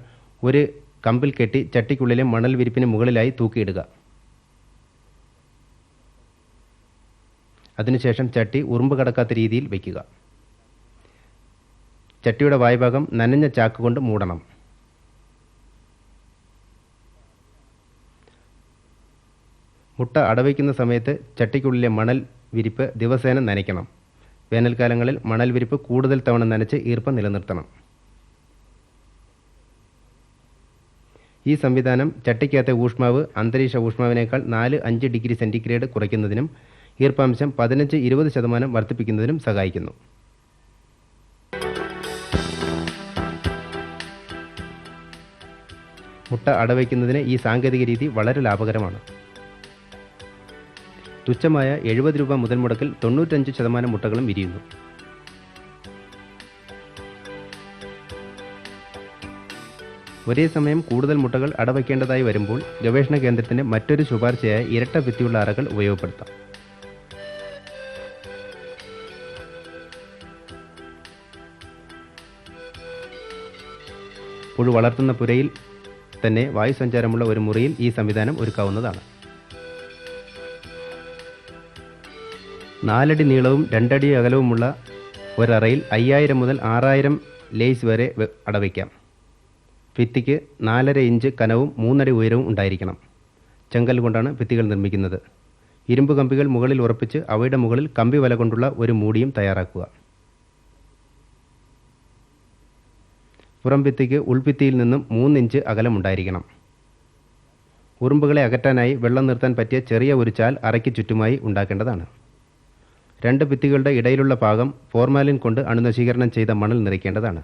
ഒരു കമ്പിൽ കെട്ടി ചട്ടിക്കുള്ളിലെ മണൽ വിരിപ്പിന് മുകളിലായി തൂക്കിയിടുക. അതിനുശേഷം ചട്ടി ഉറുമ്പ് കടക്കാത്ത രീതിയിൽ വയ്ക്കുക. ചട്ടിയുടെ വായ്ഭാഗം നനഞ്ഞ ചാക്ക് കൊണ്ട് മൂടണം. മുട്ട അടവയ്ക്കുന്ന സമയത്ത് ചട്ടിക്കുള്ളിലെ മണൽ വിരിപ്പ് ദിവസേന നനയ്ക്കണം. വേനൽക്കാലങ്ങളിൽ മണൽ വിരിപ്പ് കൂടുതൽ തവണ നനച്ച് ഈർപ്പം നിലനിർത്തണം. ഈ സംവിധാനം ചട്ടിക്കകത്തെ ഊഷ്മാവ് അന്തരീക്ഷ ഊഷ്മാവിനേക്കാൾ 4-5 ഡിഗ്രി സെൻറ്റിഗ്രേഡ് കുറയ്ക്കുന്നതിനും ഈർപ്പാംശം 15-20% വർദ്ധിപ്പിക്കുന്നതിനും സഹായിക്കുന്നു. മുട്ട അടവയ്ക്കുന്നതിന് ഈ സാങ്കേതിക രീതി വളരെ ലാഭകരമാണ്. തുച്ഛമായ 70 രൂപ മുതൽ മുടക്കിൽ 95% മുട്ടകളും വിരിയുന്നു. ഒരേ സമയം കൂടുതൽ മുട്ടകൾ അടവയ്ക്കേണ്ടതായി വരുമ്പോൾ ഗവേഷണ കേന്ദ്രത്തിൻ്റെ മറ്റൊരു ശുപാർശയായ ഇരട്ട ഭിത്തിയുള്ള അറകൾ ഉപയോഗപ്പെടുത്താം. പുഴു വളർത്തുന്ന പുരയിൽ തന്നെ വായുസഞ്ചാരമുള്ള ഒരു മുറിയിൽ ഈ സംവിധാനം ഒരുക്കാവുന്നതാണ്. 4 അടി നീളവും 2 അടി അകലവുമുള്ള ഒരറയിൽ 5000 മുതൽ 6000 ലേസ് വരെ അടവയ്ക്കാം. ഭിത്തിക്ക് 4.5 ഇഞ്ച് കനവും 3 അടി ഉയരവും ഉണ്ടായിരിക്കണം. ചെങ്കൽ കൊണ്ടാണ് ഭിത്തികൾ നിർമ്മിക്കുന്നത്. ഇരുമ്പ് കമ്പികൾ മുകളിൽ ഉറപ്പിച്ച് അവയുടെ മുകളിൽ കമ്പി വല കൊണ്ടുള്ള ഒരു മൂടിയും തയ്യാറാക്കുക. പുറം ഭിത്തിക്ക് ഉൾഭിത്തിയിൽ നിന്നും 3 ഇഞ്ച് അകലം ഉണ്ടായിരിക്കണം. ഉറുമ്പുകളെ അകറ്റാനായി വെള്ളം നിർത്താൻ പറ്റിയ ചെറിയ ഒരു ചാൽ അറയ്ക്ക് ചുറ്റുമായി ഉണ്ടാക്കേണ്ടതാണ്. 2 ഭിത്തികളുടെ ഇടയിലുള്ള ഭാഗം ഫോർമാലിൻ കൊണ്ട് അണുനശീകരണം ചെയ്ത മണൽ നിറയ്ക്കേണ്ടതാണ്.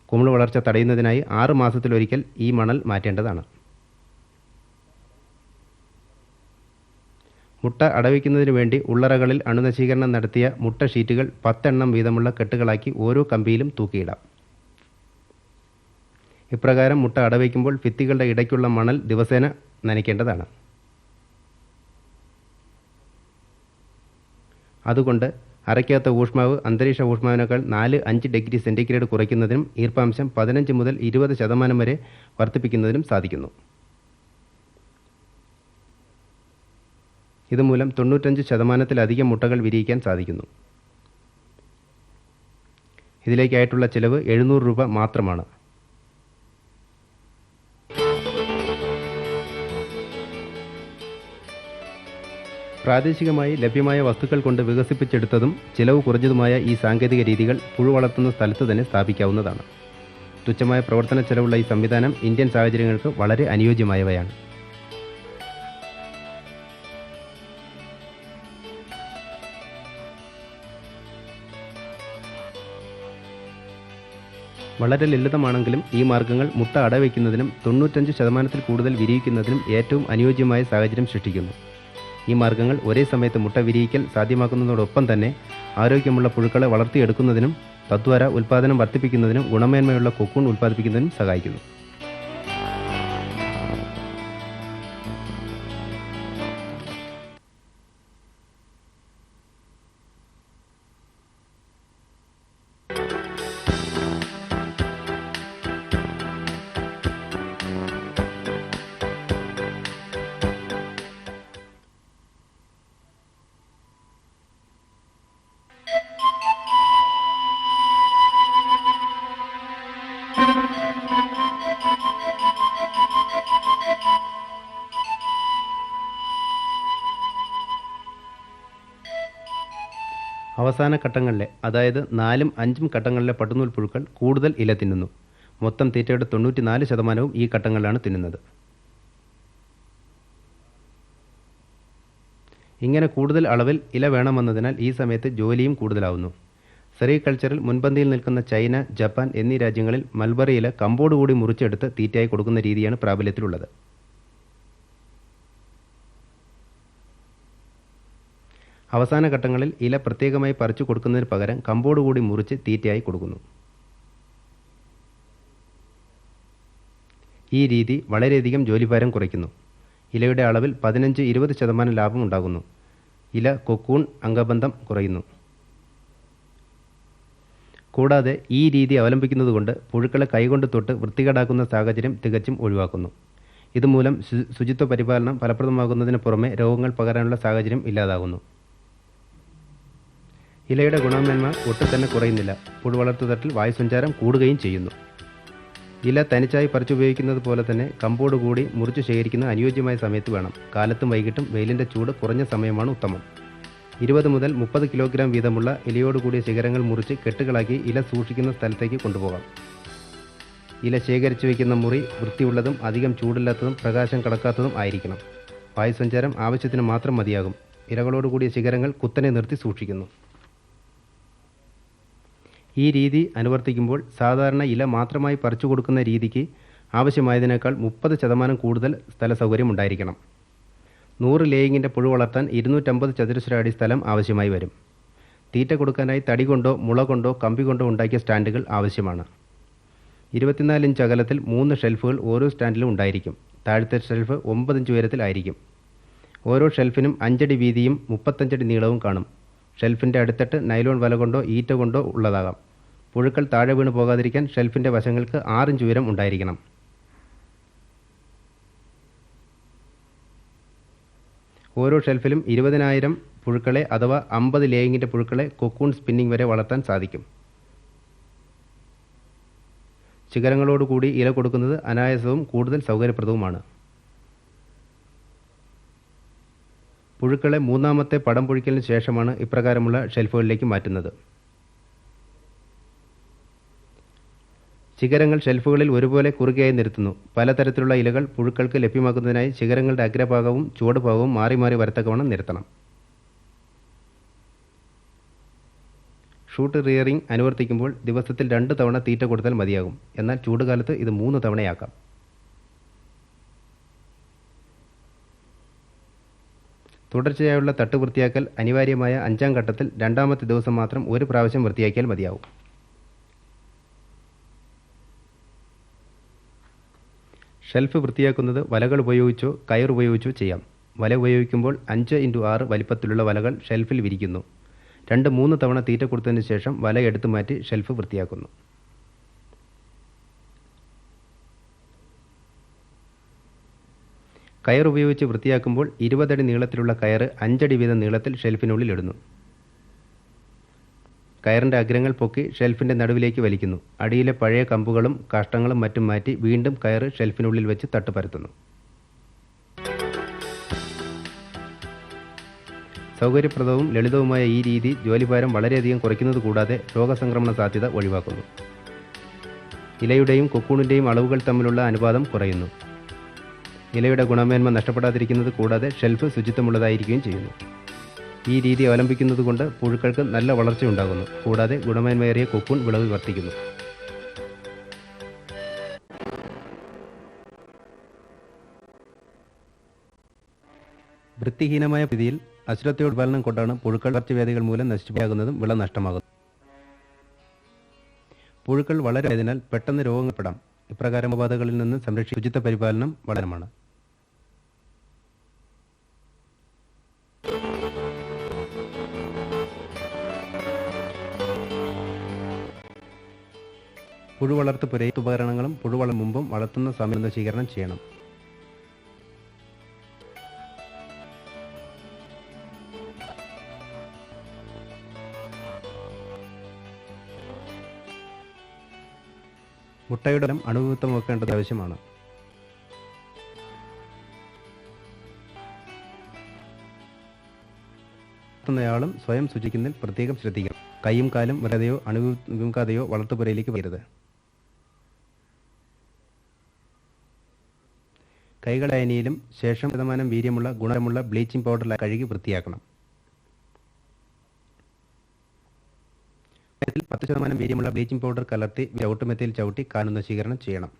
കുമിൾ വളർച്ച തടയുന്നതിനായി 6 മാസത്തിലൊരിക്കൽ ഈ മണൽ മാറ്റേണ്ടതാണ്. മുട്ട അടവയ്ക്കുന്നതിന് വേണ്ടി ഉള്ളറകളിൽ അണുനശീകരണം നടത്തിയ മുട്ട ഷീറ്റുകൾ 10 എണ്ണം വീതമുള്ള കെട്ടുകളാക്കി ഓരോ കമ്പിയിലും തൂക്കിയിടാം. ഇപ്രകാരം മുട്ട അടവയ്ക്കുമ്പോൾ ഭിത്തികളുടെ ഇടയ്ക്കുള്ള മണൽ ദിവസേന നനയ്ക്കേണ്ടതാണ്. അതുകൊണ്ട് അറയ്ക്കകത്ത ഊഷ്മാവ് അന്തരീക്ഷ ഊഷ്മാവിനേക്കാൾ 4-5 ഡിഗ്രി സെൻറ്റിഗ്രേഡ് കുറയ്ക്കുന്നതിനും ഈർപ്പാംശം 15 മുതൽ 20% വരെ വർദ്ധിപ്പിക്കുന്നതിനും സാധിക്കുന്നു. ഇതുമൂലം 95%-ലധികം മുട്ടകൾ വിരിയിക്കാൻ സാധിക്കുന്നു. ഇതിലേക്കായിട്ടുള്ള ചിലവ് 700 രൂപ മാത്രമാണ്. പ്രാദേശികമായി ലഭ്യമായ വസ്തുക്കൾ കൊണ്ട് വികസിപ്പിച്ചെടുത്തതും ചിലവ് കുറഞ്ഞതുമായ ഈ സാങ്കേതിക രീതികൾ പുഴു വളർത്തുന്ന സ്ഥലത്ത് തന്നെ സ്ഥാപിക്കാവുന്നതാണ്. തുച്ഛമായ പ്രവർത്തന ചെലവുള്ള ഈ സംവിധാനം ഇന്ത്യൻ സാഹചര്യങ്ങൾക്ക് വളരെ അനുയോജ്യമായവയാണ്. വളരെ ലളിതമാണെങ്കിലും ഈ മാർഗ്ഗങ്ങൾ മുട്ട അടവയ്ക്കുന്നതിനും 95%-ൽ കൂടുതൽ വിരിയിക്കുന്നതിനും ഏറ്റവും അനുയോജ്യമായ സാഹചര്യം സൃഷ്ടിക്കുന്നു. ഈ മാർഗ്ഗങ്ങൾ ഒരേ സമയത്ത് മുട്ട വിരിയിക്കൽ സാധ്യമാക്കുന്നതോടൊപ്പം തന്നെ ആരോഗ്യമുള്ള പുഴുക്കളെ വളർത്തിയെടുക്കുന്നതിനും തദ്വാര ഉൽപ്പാദനം വർദ്ധിപ്പിക്കുന്നതിനും ഗുണമേന്മയുള്ള കൊക്കൂൺ ഉൽപ്പാദിപ്പിക്കുന്നതിനും സഹായിക്കുന്നു. അവസാന ഘട്ടങ്ങളിലെ, അതായത് 4ഉം 5ഉം ഘട്ടങ്ങളിലെ പട്ടുനൂൽ പുഴുക്കൾ കൂടുതൽ ഇല തിന്നുന്നു. മൊത്തം തീറ്റയുടെ 94%-വും ഈ ഘട്ടങ്ങളിലാണ് തിന്നുന്നത്. ഇങ്ങനെ കൂടുതൽ അളവിൽ ഇല വേണമെന്നതിനാൽ ഈ സമയത്ത് ജോലിയും കൂടുതലാവുന്നു. സെറികൾച്ചറിൽ മുൻപന്തിയിൽ നിൽക്കുന്ന ചൈന, ജപ്പാൻ എന്നീ രാജ്യങ്ങളിൽ മൽബറി ഇല കമ്പോടുകൂടി മുറിച്ചെടുത്ത് തീറ്റയായി കൊടുക്കുന്ന രീതിയാണ് പ്രാബല്യത്തിലുള്ളത്. അവസാന ഘട്ടങ്ങളിൽ ഇല പ്രത്യേകമായി പറിച്ചു കൊടുക്കുന്നതിന് പകരം കമ്പോടുകൂടി മുറിച്ച് തീറ്റയായി കൊടുക്കുന്നു. ഈ രീതി വളരെയധികം ജോലിഭാരം കുറയ്ക്കുന്നു. ഇലയുടെ അളവിൽ 15-20% ലാഭം ഉണ്ടാകുന്നു. ഇല കൊക്കൂൺ അംഗബന്ധം കുറയുന്നു. കൂടാതെ ഈ രീതി അവലംബിക്കുന്നതുകൊണ്ട് പുഴുക്കളെ കൈകൊണ്ട് തൊട്ട് വൃത്തികേടാക്കുന്ന സാഹചര്യം തികച്ചും ഒഴിവാക്കുന്നു. ഇതുമൂലം ശുചിത്വ പരിപാലനം ഫലപ്രദമാകുന്നതിന് പുറമെ രോഗങ്ങൾ പകരാനുള്ള സാഹചര്യം ഇല്ലാതാകുന്നു. ഇലയുടെ ഗുണമേന്മ ഒട്ടും തന്നെ കുറയുന്നില്ല. പുഴുവളർത്തുതട്ടിൽ വായുസഞ്ചാരം കൂടുകയും ചെയ്യുന്നു. ഇല തനിച്ചായി പറിച്ചുപയോഗിക്കുന്നത് പോലെ തന്നെ കമ്പോട് കൂടി മുറിച്ചു ശേഖരിക്കുന്ന അനുയോജ്യമായ സമയത്ത് വേണം. കാലത്തും വൈകിട്ടും വെയിലിൻ്റെ ചൂട് കുറഞ്ഞ സമയമാണ് ഉത്തമം. 20 മുതൽ 30 കിലോഗ്രാം വീതമുള്ള ഇലയോടുകൂടിയ ശിഖരങ്ങൾ മുറിച്ച് കെട്ടുകളാക്കി ഇല സൂക്ഷിക്കുന്ന സ്ഥലത്തേക്ക് കൊണ്ടുപോകാം. ഇല ശേഖരിച്ചു വയ്ക്കുന്ന മുറി വൃത്തിയുള്ളതും അധികം ചൂടില്ലാത്തതും പ്രകാശം കടക്കാത്തതും ആയിരിക്കണം. വായുസഞ്ചാരം ആവശ്യത്തിന് മാത്രം മതിയാകും. ഇലകളോടുകൂടിയ ശിഖരങ്ങൾ കുത്തനെ നിർത്തി സൂക്ഷിക്കുന്നു. ഈ രീതി അനുവർത്തിക്കുമ്പോൾ സാധാരണ ഇല മാത്രമായി പറിച്ചു കൊടുക്കുന്ന രീതിക്ക് ആവശ്യമായതിനേക്കാൾ 30% കൂടുതൽ സ്ഥല സൗകര്യം ഉണ്ടായിരിക്കണം. 100 ലേയിങ്ങിൻ്റെ പുഴു വളർത്താൻ 250 ചതുരശ്ര അടി സ്ഥലം ആവശ്യമായി വരും. തീറ്റ കൊടുക്കാനായി തടി കൊണ്ടോ മുള കൊണ്ടോ കമ്പി കൊണ്ടോ ഉണ്ടാക്കിയ സ്റ്റാൻഡുകൾ ആവശ്യമാണ്. 24 ഇഞ്ച് അകലത്തിൽ 3 ഷെൽഫുകൾ ഓരോ സ്റ്റാൻഡിലും ഉണ്ടായിരിക്കും. താഴത്തെ ഷെൽഫ് 9 ഇഞ്ച് ഉയരത്തിലായിരിക്കും. ഓരോ ഷെൽഫിനും 5 അടി വീതിയും 35 അടി നീളവും കാണും. ഷെൽഫിൻ്റെ അടിത്തട്ട് നൈലോൺ വല കൊണ്ടോ ഈറ്റ കൊണ്ടോ ഉള്ളതാകാം. പുഴുക്കൾ താഴെ വീണ് പോകാതിരിക്കാൻ ഷെൽഫിൻ്റെ വശങ്ങൾക്ക് 6 ഇഞ്ച് ഉയരം ഉണ്ടായിരിക്കണം. ഓരോ ഷെൽഫിലും 20,000 പുഴുക്കളെ അഥവാ 50 ലേയിങ്ങിൻ്റെ പുഴുക്കളെ കൊക്കൂൺ സ്പിന്നിംഗ് വരെ വളർത്താൻ സാധിക്കും. ശിഖരങ്ങളോടുകൂടി ഇല കൊടുക്കുന്നത് അനായാസവും കൂടുതൽ സൗകര്യപ്രദവുമാണ്. പുഴുക്കളെ 3ാമത്തെ പടം പൊഴിക്കലിന് ശേഷമാണ് ഇപ്രകാരമുള്ള ഷെൽഫുകളിലേക്ക് മാറ്റുന്നത്. ശിഖരങ്ങൾ ഷെൽഫുകളിൽ ഒരുപോലെ കുറുകയായി നിരത്തുന്നു. പലതരത്തിലുള്ള ഇലകൾ പുഴുക്കൾക്ക് ലഭ്യമാക്കുന്നതിനായി ശിഖരങ്ങളുടെ അഗ്രഭാഗവും ചുവടുഭാഗവും മാറി മാറി വരത്തക്കവണ്ണം നിരത്തണം. ഷൂട്ട് റിയറിംഗ് അനുവർത്തിക്കുമ്പോൾ ദിവസത്തിൽ 2 തവണ തീറ്റ കൊടുത്താൽ മതിയാകും. എന്നാൽ ചൂടുകാലത്ത് ഇത് 3 തവണയാക്കാം. തുടർച്ചയായുള്ള തട്ട് വൃത്തിയാക്കൽ അനിവാര്യമായ 5-ാം ഘട്ടത്തിൽ 2ാമത്തെ ദിവസം മാത്രം ഒരു പ്രാവശ്യം വൃത്തിയാക്കിയാൽ മതിയാകും. ഷെൽഫ് വൃത്തിയാക്കുന്നത് വലകൾ ഉപയോഗിച്ചോ കയർ ഉപയോഗിച്ചോ ചെയ്യാം. വല ഉപയോഗിക്കുമ്പോൾ 5x6 വലിപ്പത്തിലുള്ള വലകൾ ഷെൽഫിൽ വിരിക്കുന്നു. 2-3 തവണ തീറ്റ കൊടുത്തതിന് ശേഷം വല എടുത്തു മാറ്റി ഷെൽഫ് വൃത്തിയാക്കുന്നു. കയർ ഉപയോഗിച്ച് വൃത്തിയാക്കുമ്പോൾ 20 അടി നീളത്തിലുള്ള കയർ 5 അടി വീതം നീളത്തിൽ ഷെൽഫിനുള്ളിൽ ഇടുന്നു. കയറിൻ്റെ അഗ്രങ്ങൾ പൊക്കി ഷെൽഫിൻ്റെ നടുവിലേക്ക് വലിക്കുന്നു. അടിയിലെ പഴയ കമ്പുകളും കാഷ്ടങ്ങളും മറ്റും മാറ്റി വീണ്ടും കയർ ഷെൽഫിനുള്ളിൽ വെച്ച് തട്ട് പരത്തുന്നു. സൗകര്യപ്രദവും ലളിതവുമായ ഈ രീതി ജോലിഭാരം വളരെയധികം കുറയ്ക്കുന്നത് കൂടാതെ രോഗസംക്രമണ സാധ്യത ഒഴിവാക്കുന്നു. ഇലയുടെയും കൊക്കൂണിൻ്റെയും അളവുകൾ തമ്മിലുള്ള അനുപാതം കുറയുന്നു. ഇലയുടെ ഗുണമേന്മ നഷ്ടപ്പെടാതിരിക്കുന്നത് കൂടാതെ ഷെൽഫ് ശുചിത്വമുള്ളതായിരിക്കുകയും ചെയ്യുന്നു. ഈ രീതി അവലംബിക്കുന്നത് കൊണ്ട് പുഴുക്കൾക്ക് നല്ല വളർച്ചയുണ്ടാകുന്നു. കൂടാതെ ഗുണമേന്മയേറിയ കൊക്കൂൺ വിളവ് വർദ്ധിക്കുന്നു. വൃത്തിഹീനമായ സ്ഥിതിയിൽ അശ്രദ്ധയോട് പാലനം കൊണ്ടാണ് പുഴുക്കൾ പകർച്ചവ്യാധികൾ മൂലം നശിച്ചുപോകുന്നതും വിള നഷ്ടമാകുന്നത്. പുഴുക്കൾ വളരെ ആയതിനാൽ പെട്ടെന്ന് രോഗങ്ങൾപ്പെടാം. ഇപ്രകാരം ബാധകളിൽ നിന്ന് സംരക്ഷിക്കുന്ന ശുചിത്വ പരിപാലനം വളരെയാണ്. പുഴുവളർത്ത് പുരയിലെ ഉപകരണങ്ങളും പുഴുവളം മുമ്പും വളർത്തുന്ന സമയം നശീകരണം ചെയ്യണം. മുട്ടയുടെ അണുവിമുക്തമാക്കേണ്ടത് ആവശ്യമാണ്. വളർത്തുന്നയാളും സ്വയം ശുചിക്കുന്നതിൽ പ്രത്യേകം ശ്രദ്ധിക്കണം. കൈയും കാലും വരതെയോ അണുവിമുക്കാതെയോ വളർത്തുപുരയിലേക്ക് വരരുത്. കൈകളുടെ അയനിയിലും ശേഷം 10% വീര്യമുള്ള ഗുണമുള്ള ബ്ലീച്ചിങ് പൗഡർ കഴുകി വൃത്തിയാക്കണം. 10% വീര്യമുള്ള ബ്ലീച്ചിങ് പൗഡർ കലർത്തി ചവിട്ടുമെത്തയിൽ ചവിട്ടി കാലു നശീകരണം ചെയ്യണം.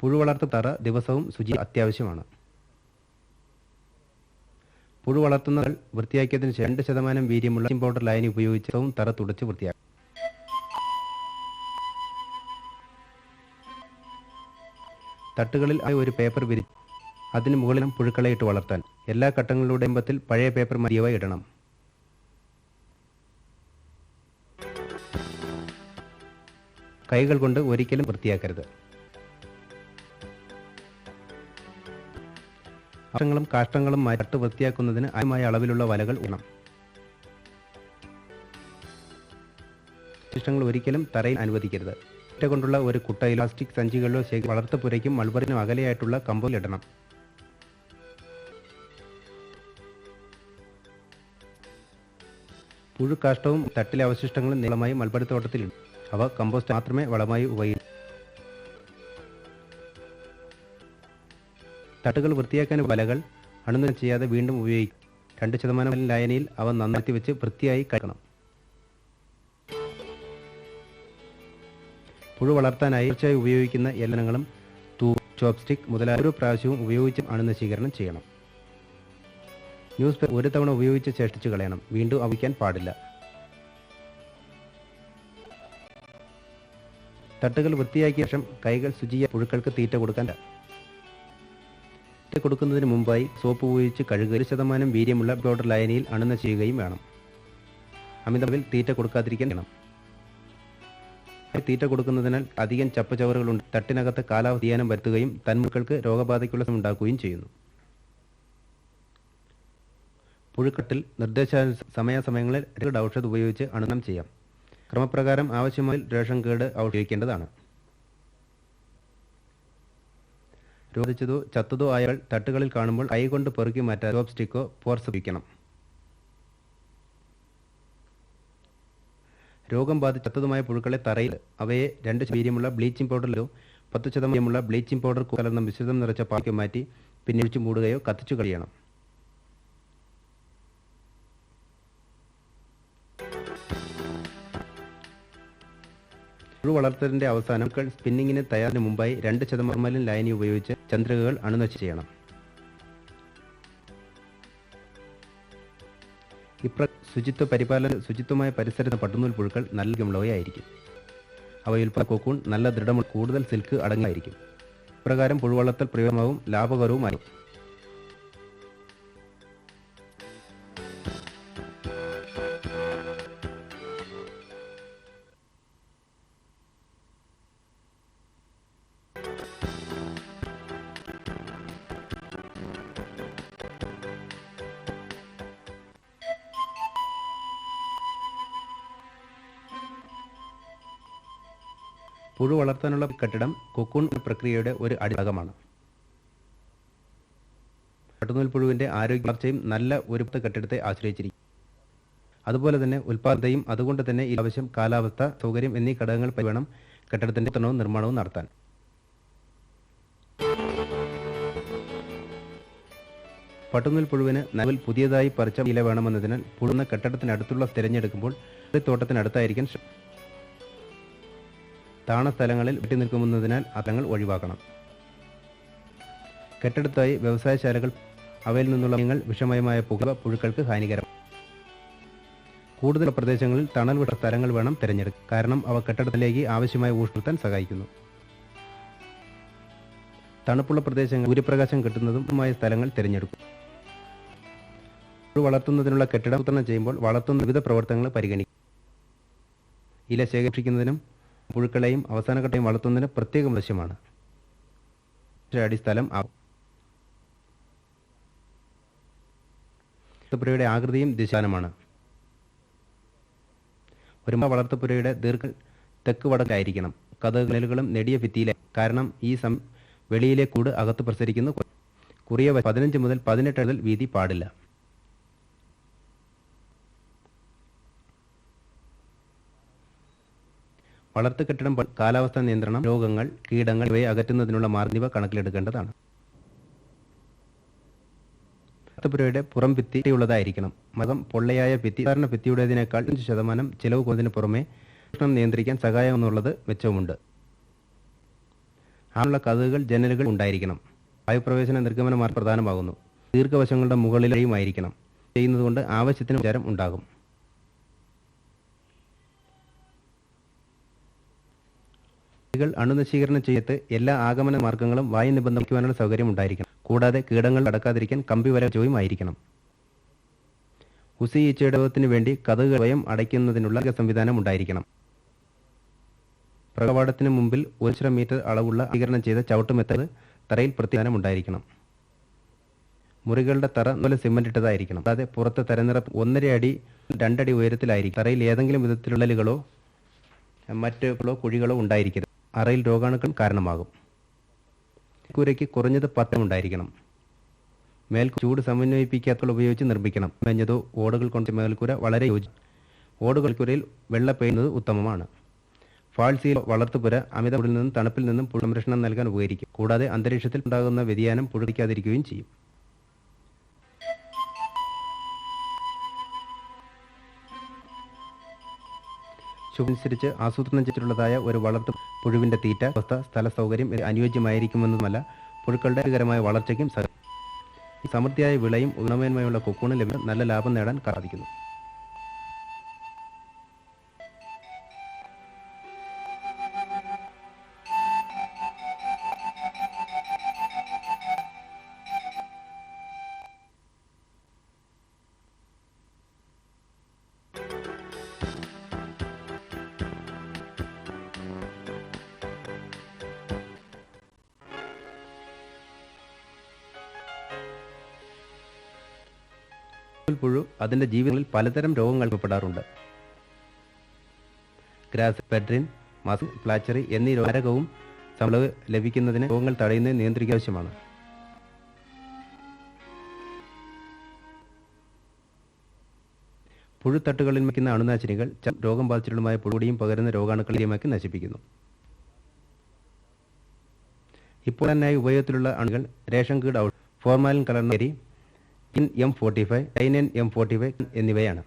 പുഴുവളർത്ത് തറ ദിവസവും ശുചി അത്യാവശ്യമാണ്. പുഴുവളർത്തുന്ന വൃത്തിയാക്കിയതിന് 2% വീര്യമുള്ള ബ്ലീച്ചിങ് പൗഡർ ലായനി ഉപയോഗിച്ച് തറ തുടച്ച് വൃത്തിയാക്കണം. തട്ടുകളിൽ ഒരു പേപ്പർ വിരിച്ച് അതിന് മുകളിലും പുഴുക്കളെ ഇട്ട് വളർത്താൻ. എല്ലാ ഘട്ടങ്ങളുടെ ആരംഭത്തിൽ പഴയ പേപ്പർ മതിയായി ഇടണം. കൈകൾ കൊണ്ട് ഒരിക്കലും വൃത്തിയാക്കരുത്. അവശങ്ങളും കാഷ്ടങ്ങളും തട്ട് വൃത്തിയാക്കുന്നതിന് ആവശ്യമായ അളവിലുള്ള വലകൾ ഇടണം. ശിഷ്ടങ്ങൾ ഒരിക്കലും തറയിൽ അനുവദിക്കരുത്. ഒറ്റ കൊണ്ടുള്ള ഒരു കുട്ട ഇലാസ്റ്റിക് സഞ്ചികളിലോ വളർത്തുപുരയ്ക്കും മൾബറിനും അകലെയായിട്ടുള്ള കമ്പോയിൽ ഇടണം. പുഴുക്കാഷ്ടവും തട്ടിലെ അവശിഷ്ടങ്ങളും നീളമായി മൾബറിത്തോട്ടത്തിലിടും. അവ കമ്പോസ്റ്റ് മാത്രമേ വളമായി ഉപയോഗിക്കൂ. തട്ടുകൾ വൃത്തിയാക്കാൻ വലകൾ അണുനീക്കം ചെയ്യാതെ വീണ്ടും ഉപയോഗിക്കും. 2% ലായനിയിൽ അവ നന്നായി വെച്ച് വൃത്തിയായി കഴുകണം. പുഴു വളർത്താനായി തീർച്ചയായി ഉപയോഗിക്കുന്ന എല്ലനങ്ങളും ചോപ്സ്റ്റിക് മുതലായ ഓരോ പ്രാവശ്യവും ഉപയോഗിച്ച് അണുനശീകരണം ചെയ്യണം. ന്യൂസ് പേപ്പർ ഒരു തവണ ഉപയോഗിച്ച് ശേഷിച്ചു കളയണം. വീണ്ടും ഉപയോഗിക്കാൻ പാടില്ല. തട്ടുകൾ വൃത്തിയാക്കിയ ശേഷം കൈകൾ ശുചിയായ പുഴുക്കൾക്ക് തീറ്റ കൊടുക്കുന്നതിന് മുമ്പായി സോപ്പ് ഉപയോഗിച്ച് കഴുകുക. 1% വീര്യമുള്ള പൗഡർ ലായനിയിൽ അണുന ചെയ്യുകയും വേണം. അമിതമളവിൽ തീറ്റ കൊടുക്കാതിരിക്കാൻ വേണം. തീറ്റ കൊടുക്കുന്നതിനാൽ അധികം ചപ്പുചവറുകളുണ്ട്. തട്ടിനകത്ത് കാലാവസ്ഥ വ്യതിയാനം വരുത്തുകയും തന്മുക്കൾക്ക് രോഗബാധയ്ക്കുള്ള ഉണ്ടാക്കുകയും ചെയ്യുന്നു. പുഴുക്കട്ടിൽ സമയാസമയങ്ങളിൽ ഔഷധം ഉപയോഗിച്ച് അണുനം ചെയ്യാം. ക്രമപ്രകാരം ആവശ്യമായ റേഷൻ കേട് ഉപയോഗിക്കേണ്ടതാണ്. രോഗിച്ചതോ ചത്തതോ ആയാൽ തട്ടുകളിൽ കാണുമ്പോൾ കൈകൊണ്ട് പെറുക്കി മാറ്റാൻ ചോപ്സ്റ്റിക്കോ ഫോർസ് ഉപയോഗിക്കണം. രോഗം ബാധിച്ചതുമായ പുഴുക്കളെ തറയിൽ അവയെ 2 വീര്യമുള്ള ബ്ലീച്ചിങ് പൗഡറിലോ 10% വീര്യമുള്ള ബ്ലീച്ചിങ് പൗഡർ കലർന്ന മിശ്രിതം നിറച്ച പാത്രത്തിൽ മാറ്റി പിന്നെ ഒഴിച്ച് മൂടുകയോ കത്തിച്ചു കളയണം. പുഴു വളർത്തലിന്റെ അവസാനം സ്പിന്നിങ്ങിന് തയ്യാറിന് മുമ്പായി 2% ഫോർമാലിൻ ലായനി ഉപയോഗിച്ച് ചന്ദ്രികകൾ അണുനശം ചെയ്യണം. ശുചിത്വ പരിപാലന ശുചിത്വമായ പരിസരത്ത് പട്ടുനൂൽ പുഴുക്കൾ നല്ല ഗുണമുള്ളവയായിരിക്കും. അവയിൽ കൊക്കൂൺ നല്ല ദൃഢമുള്ള കൂടുതൽ സിൽക്ക് അടങ്ങിയായിരിക്കും. ഇപ്രകാരം പുഴുവളർത്തൽ പ്രയോജനവും ലാഭകരവുമായി. പുഴു വളർത്താനുള്ള കെട്ടിടം കൊക്കൂൺ പ്രക്രിയയുടെ ഒരു അടിഭാഗമാണ്. പട്ടുനൂൽ പുഴുവിന്റെ ആരോഗ്യ വളർച്ചയും നല്ല ഒരു കെട്ടിടത്തെ ആശ്രയിച്ചിരിക്കും. അതുപോലെ തന്നെ ഉൽപ്പാദനയും അതുകൊണ്ട് തന്നെ ഈ ആവശ്യം കാലാവസ്ഥ, സൗകര്യം എന്നീ ഘടകങ്ങൾ വേണം കെട്ടിടത്തിന്റെ ഉത്തരവും നിർമ്മാണവും നടത്താൻ. പട്ടുനൂൽ പുഴുവിന് നടുവിൽ പുതിയതായി പറിച്ച ഇല വേണമെന്നതിനാൽ പുഴുന്ന കെട്ടിടത്തിനടുത്തുള്ള തിരഞ്ഞെടുക്കുമ്പോൾ തോട്ടത്തിനടുത്തായിരിക്കാൻ ശ്രമിക്കും. താണ സ്ഥലങ്ങളിൽ വെട്ടി നിൽക്കുന്നതിനാൽ അത്തങ്ങൾ ഒഴിവാക്കണം. കെട്ടിടത്തായി വ്യവസായശാലകൾ അവയിൽ നിന്നുള്ള വിഷമയമായ പുക പുഴുക്കൾക്ക് ഹാനികരം. കൂടുതൽ പ്രദേശങ്ങളിൽ തണൽ വിട്ട സ്ഥലങ്ങൾ വേണം തിരഞ്ഞെടുക്കുക. കാരണം അവ കെട്ടിടത്തിലേക്ക് ആവശ്യമായ ഊഷ്മത്താൻ സഹായിക്കുന്നു. തണുപ്പുള്ള പ്രദേശങ്ങൾ സൂര്യപ്രകാശം കിട്ടുന്നതുമായ സ്ഥലങ്ങൾ തിരഞ്ഞെടുക്കും. പുഴു വളർത്തുന്നതിനുള്ള കെട്ടിടം ആസൂത്രണം ചെയ്യുമ്പോൾ വളർത്തുന്ന വിവിധ പ്രവർത്തനങ്ങൾ പരിഗണിക്കും. ഇല ശേഖരിക്കുന്നതിനും പുഴുക്കളെയും അവസാനഘട്ടയും വളർത്തുന്നതിന് പ്രത്യേകം ആവശ്യമാണ്. അടിസ്ഥലം വളർത്തുപുരയുടെ ആകൃതിയും ദിശാനമാണ്. ഒരു വളർത്തുപുരയുടെ ദീർഘ തെക്ക് വടക്കായിരിക്കണം. കതകുകളും നെടിയ ഭിത്തിയിലെ കാരണം ഈ വെളിയിലെ കൂട് അകത്ത് പ്രസരിക്കുന്നു. കുറിയ 15 മുതൽ 18 അടി വീതി പാടില്ല. വളർത്തു കെട്ടിടം കാലാവസ്ഥാ നിയന്ത്രണം, രോഗങ്ങൾ, കീടങ്ങൾ ഇവയെ അകറ്റുന്നതിനുള്ള മാർഗ്ഗം കണക്കിലെടുക്കേണ്ടതാണ്. വളർത്തുപുരയുടെ പുറം ഭിത്തിയുള്ളതായിരിക്കണം. മകം പൊള്ളയായ ഭിത്തി സാധാരണ ഭിത്തിയുടേതിനേക്കാൾ 5% ചിലവ് കുറഞ്ഞതിന് പുറമെ ഉഷ്ണം നിയന്ത്രിക്കാൻ സഹായമെന്നുള്ളത് മെച്ചവുമുണ്ട്. ആനുള്ള കതകുകൾ, ജനലുകൾ ഉണ്ടായിരിക്കണം. വായുപ്രവേശന നിർഗമന മാർഗ്ഗം പ്രധാനമാകുന്നു. ദീർഘവശങ്ങളുടെ മുകളിലേയുമായിരിക്കണം. ചെയ്യുന്നതുകൊണ്ട് ആവശ്യത്തിന് വിചാരം ഉണ്ടാകും. അണുനശീകരണം ചെയ്യത്ത് എല്ലാ ആഗമന മാർഗ്ഗങ്ങളും വായു നിബന്ധനിക്കുവാനുള്ള സൗകര്യം ഉണ്ടായിരിക്കണം. കൂടാതെ കീടങ്ങൾ അടക്കാതിരിക്കാൻ കമ്പി വര ചോയുമായിരിക്കണം. ഉസി ഈച്ചയുടെ വേണ്ടി കതകുകൾ സ്വയം അടയ്ക്കുന്നതിനുള്ള സംവിധാനം ഉണ്ടായിരിക്കണം. പ്രകവാടത്തിന് മുമ്പിൽ 1 മീറ്റർ അളവുള്ള ശീകരണം ചെയ്ത ചവിട്ടുമെത്തത് തറയിൽ പ്രത്യേകം ഉണ്ടായിരിക്കണം. മുറികളുടെ തറ നല്ല സിമന്റ് ഇട്ടതായിരിക്കണം. അതായത് പുറത്ത് തരനിറ 1.5 അടി 2 അടി ഉയരത്തിലായിരിക്കും. തറയിൽ ഏതെങ്കിലും വിധത്തിലുള്ള ലുകളോ മറ്റു കുഴികളോ ഉണ്ടായിരിക്കരുത്. അറയിൽ രോഗാണുക്കൾ കാരണമാകും. കൂരയ്ക്ക് കുറഞ്ഞത് 10 ഉണ്ടായിരിക്കണം. ചൂട് സമന്വയിപ്പിക്കാത്തകൾ ഉപയോഗിച്ച് നിർമ്മിക്കണം. മെഞ്ഞതോ ഓടുകൾ കൊണ്ട് മേൽക്കൂര വളരെ ഓടുകൾക്കുരയിൽ വെള്ള പെയ്യുന്നത് ഉത്തമമാണ്. ഫാൾസിയിൽ വളർത്തുപുര അമിതത്തിൽ നിന്നും തണുപ്പിൽ നിന്നും സംരക്ഷണം നൽകാൻ ഉപകരിക്കും. കൂടാതെ അന്തരീക്ഷത്തിൽ ഉണ്ടാകുന്ന വ്യതിയാനം പുഴുക്കാതിരിക്കുകയും ചെയ്യും. അനുസരിച്ച് ആസൂത്രണം ചെയ്തിട്ടുള്ളതായ ഒരു വളർത്തു പുഴുവിന്റെ തീറ്റ അവസ്ഥ, സ്ഥല സൗകര്യം അനുയോജ്യമായിരിക്കുമെന്നതുമല്ല പുഴുക്കളുടെ കരമായ വളർച്ചയ്ക്കും സമൃദ്ധിയായ വിളയും ഗുണമേന്മയുള്ള കൊക്കൂണും ലഭിക്കാൻ നല്ല ലാഭം നേടാൻ സാധിക്കുന്നു. പുഴു അതിന്റെ ജീവിതങ്ങളിൽ പലതരം രോഗങ്ങൾ അനുഭവപ്പെടാറുണ്ട്. ഗ്രാസ്, പെഡ്രിൻ, മസ്, പ്ലാച്ചറി എന്നീ രോഗവും സമളവ് ലഭിക്കുന്നതിന് രോഗങ്ങൾ തടയുന്നതിന് നിയന്ത്രിക്കുക ആവശ്യമാണ്. പുഴുത്തട്ടുകളിൽ വയ്ക്കുന്ന അണുനാശിനികൾ രോഗം ബാധിച്ചിട്ടുള്ളതുമായ പുഴുടിയും പകരുന്ന രോഗാണുക്കളെയുമാക്കി നശിപ്പിക്കുന്നു. ഇപ്പോൾ തന്നെ ഉപയോഗത്തിലുള്ള അണുകൾ റേഷൻ കീട് ഔഷധം, ഫോർമാലിൻ കലർന്ന അരി, M45, M45 എന്നിവയാണ്.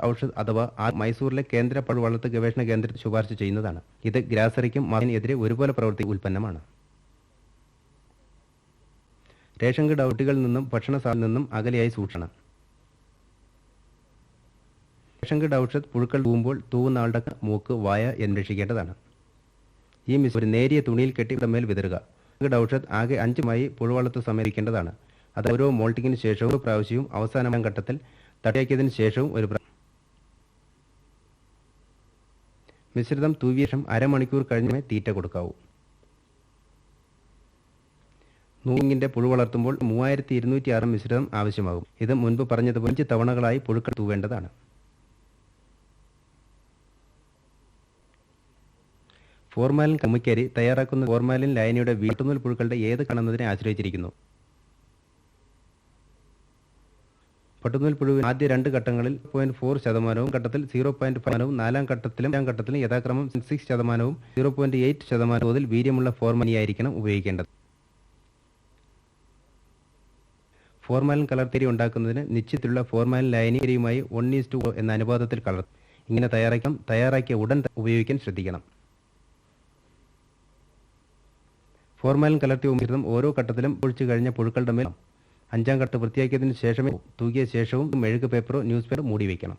ഔഷധ് അഥവാ മൈസൂരിലെ കേന്ദ്ര പഴുവളർത്ത് ഗവേഷണ കേന്ദ്രത്തിൽ ശുപാർശ ചെയ്യുന്നതാണ്. ഇത് ഗ്രാസറിക്കും മാവിനെതിരെ ഒരുപോലെ പ്രവർത്തിക്കുന്ന ഉൽപ്പന്നമാണ്. റേഷൻ കീട് ഔഷധികളിൽ നിന്നും ഭക്ഷണസാധനങ്ങളിൽ നിന്നും അകലെയായി സൂക്ഷിക്കണം. റേഷൻ കീട് ഔഷധ് പുഴുക്കൾ തൂവുമ്പോൾ തൂവുന്ന ആളുടെ മൂക്ക്, വായ രക്ഷിക്കേണ്ടതാണ്. ഈ മിശ്രിതം ഒരു നേരിയ തുണിയിൽ കെട്ടി മേൽ വിതറുക. കീട് ഔഷധ് ആകെ 5 പുഴുവളർത്ത് സമീപിക്കേണ്ടതാണ്. അത് ഓരോ മോൾട്ടിങ്ങിന് ശേഷവും ഒരു പ്രാവശ്യവും അവസാന ഘട്ടത്തിൽ തട്ടിയാക്കിയതിനു ശേഷവും ഒരു മിശ്രിതം തൂവിയ ശേഷം അരമണിക്കൂർ കഴിഞ്ഞേ തീറ്റ കൊടുക്കാവൂ. നൂങ്ങിന്റെ പുഴു വളർത്തുമ്പോൾ 3206 മിശ്രിതം ആവശ്യമാകും. ഇത് മുൻപ് പറഞ്ഞതുപോലെ 5 തവണകളായി പുഴുക്കൾ തൂവേണ്ടതാണ്. ഫോർമാലിൻ കമ്മിക്കരി തയ്യാറാക്കുന്ന ഫോർമാലിൻ ലായനിയുടെ വീട്ടുനൂൽ പുഴുക്കളുടെ ഏത് കാണുന്നതിനെ ആശ്രയിച്ചിരിക്കുന്നു. പട്ടുനൂൽ പുഴുവിൽ ആദ്യ 2 ഘട്ടങ്ങളിൽ 0.4%, ഘട്ടത്തിൽ 0.5%, 4ാം ഘട്ടത്തിലും യഥാക്രമം 6%, 0.8% തോതിൽ വീര്യമുള്ള ഫോർമാലിനായിരിക്കണം ഉപയോഗിക്കേണ്ടത്. ഫോർമാലിൻ കലർത്തിരി ഉണ്ടാക്കുന്നതിന് നിശ്ചിതത്തിലുള്ള ഫോർമാലിൻ ലായനിയുമായി 1:1 എന്ന അനുപാതത്തിൽ കലർത്തും. ഇങ്ങനെ തയ്യാറാക്കിയ ഉടൻ ഉപയോഗിക്കാൻ ശ്രദ്ധിക്കണം. ഫോർമാലിൻ കലർത്തിയ മിശ്രിതം ഓരോ ഘട്ടത്തിലും ഒഴിച്ചു കഴിഞ്ഞ പുഴുക്കളുടെ മേൽ 5ാം ഘട്ടം വൃത്തിയാക്കിയതിനു ശേഷമേ തൂകിയ ശേഷവും മെഴുക് പേപ്പറോ ന്യൂസ് പേപ്പറോ മൂടി വയ്ക്കണം.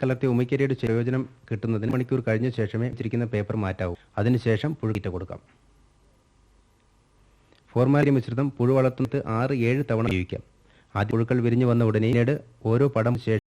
കലർത്തിയ ഉമിക്കരിയുടെ പ്രയോജനം കിട്ടുന്നതിന് മണിക്കൂർ കഴിഞ്ഞ ശേഷമേ വെച്ചിരിക്കുന്ന പേപ്പർ മാറ്റാവൂ. അതിനുശേഷം പുഴുകിറ്റ കൊടുക്കാം. ഫോർമാലിൻ മിശ്രിതം പുഴു വളർത്തുന്നത് 6-7 തവണ ഉപയോഗിക്കാം. ആദ്യ പുഴുക്കൾ വിരിഞ്ഞു വന്ന ഉടനെ ഓരോ പടം ശേഷം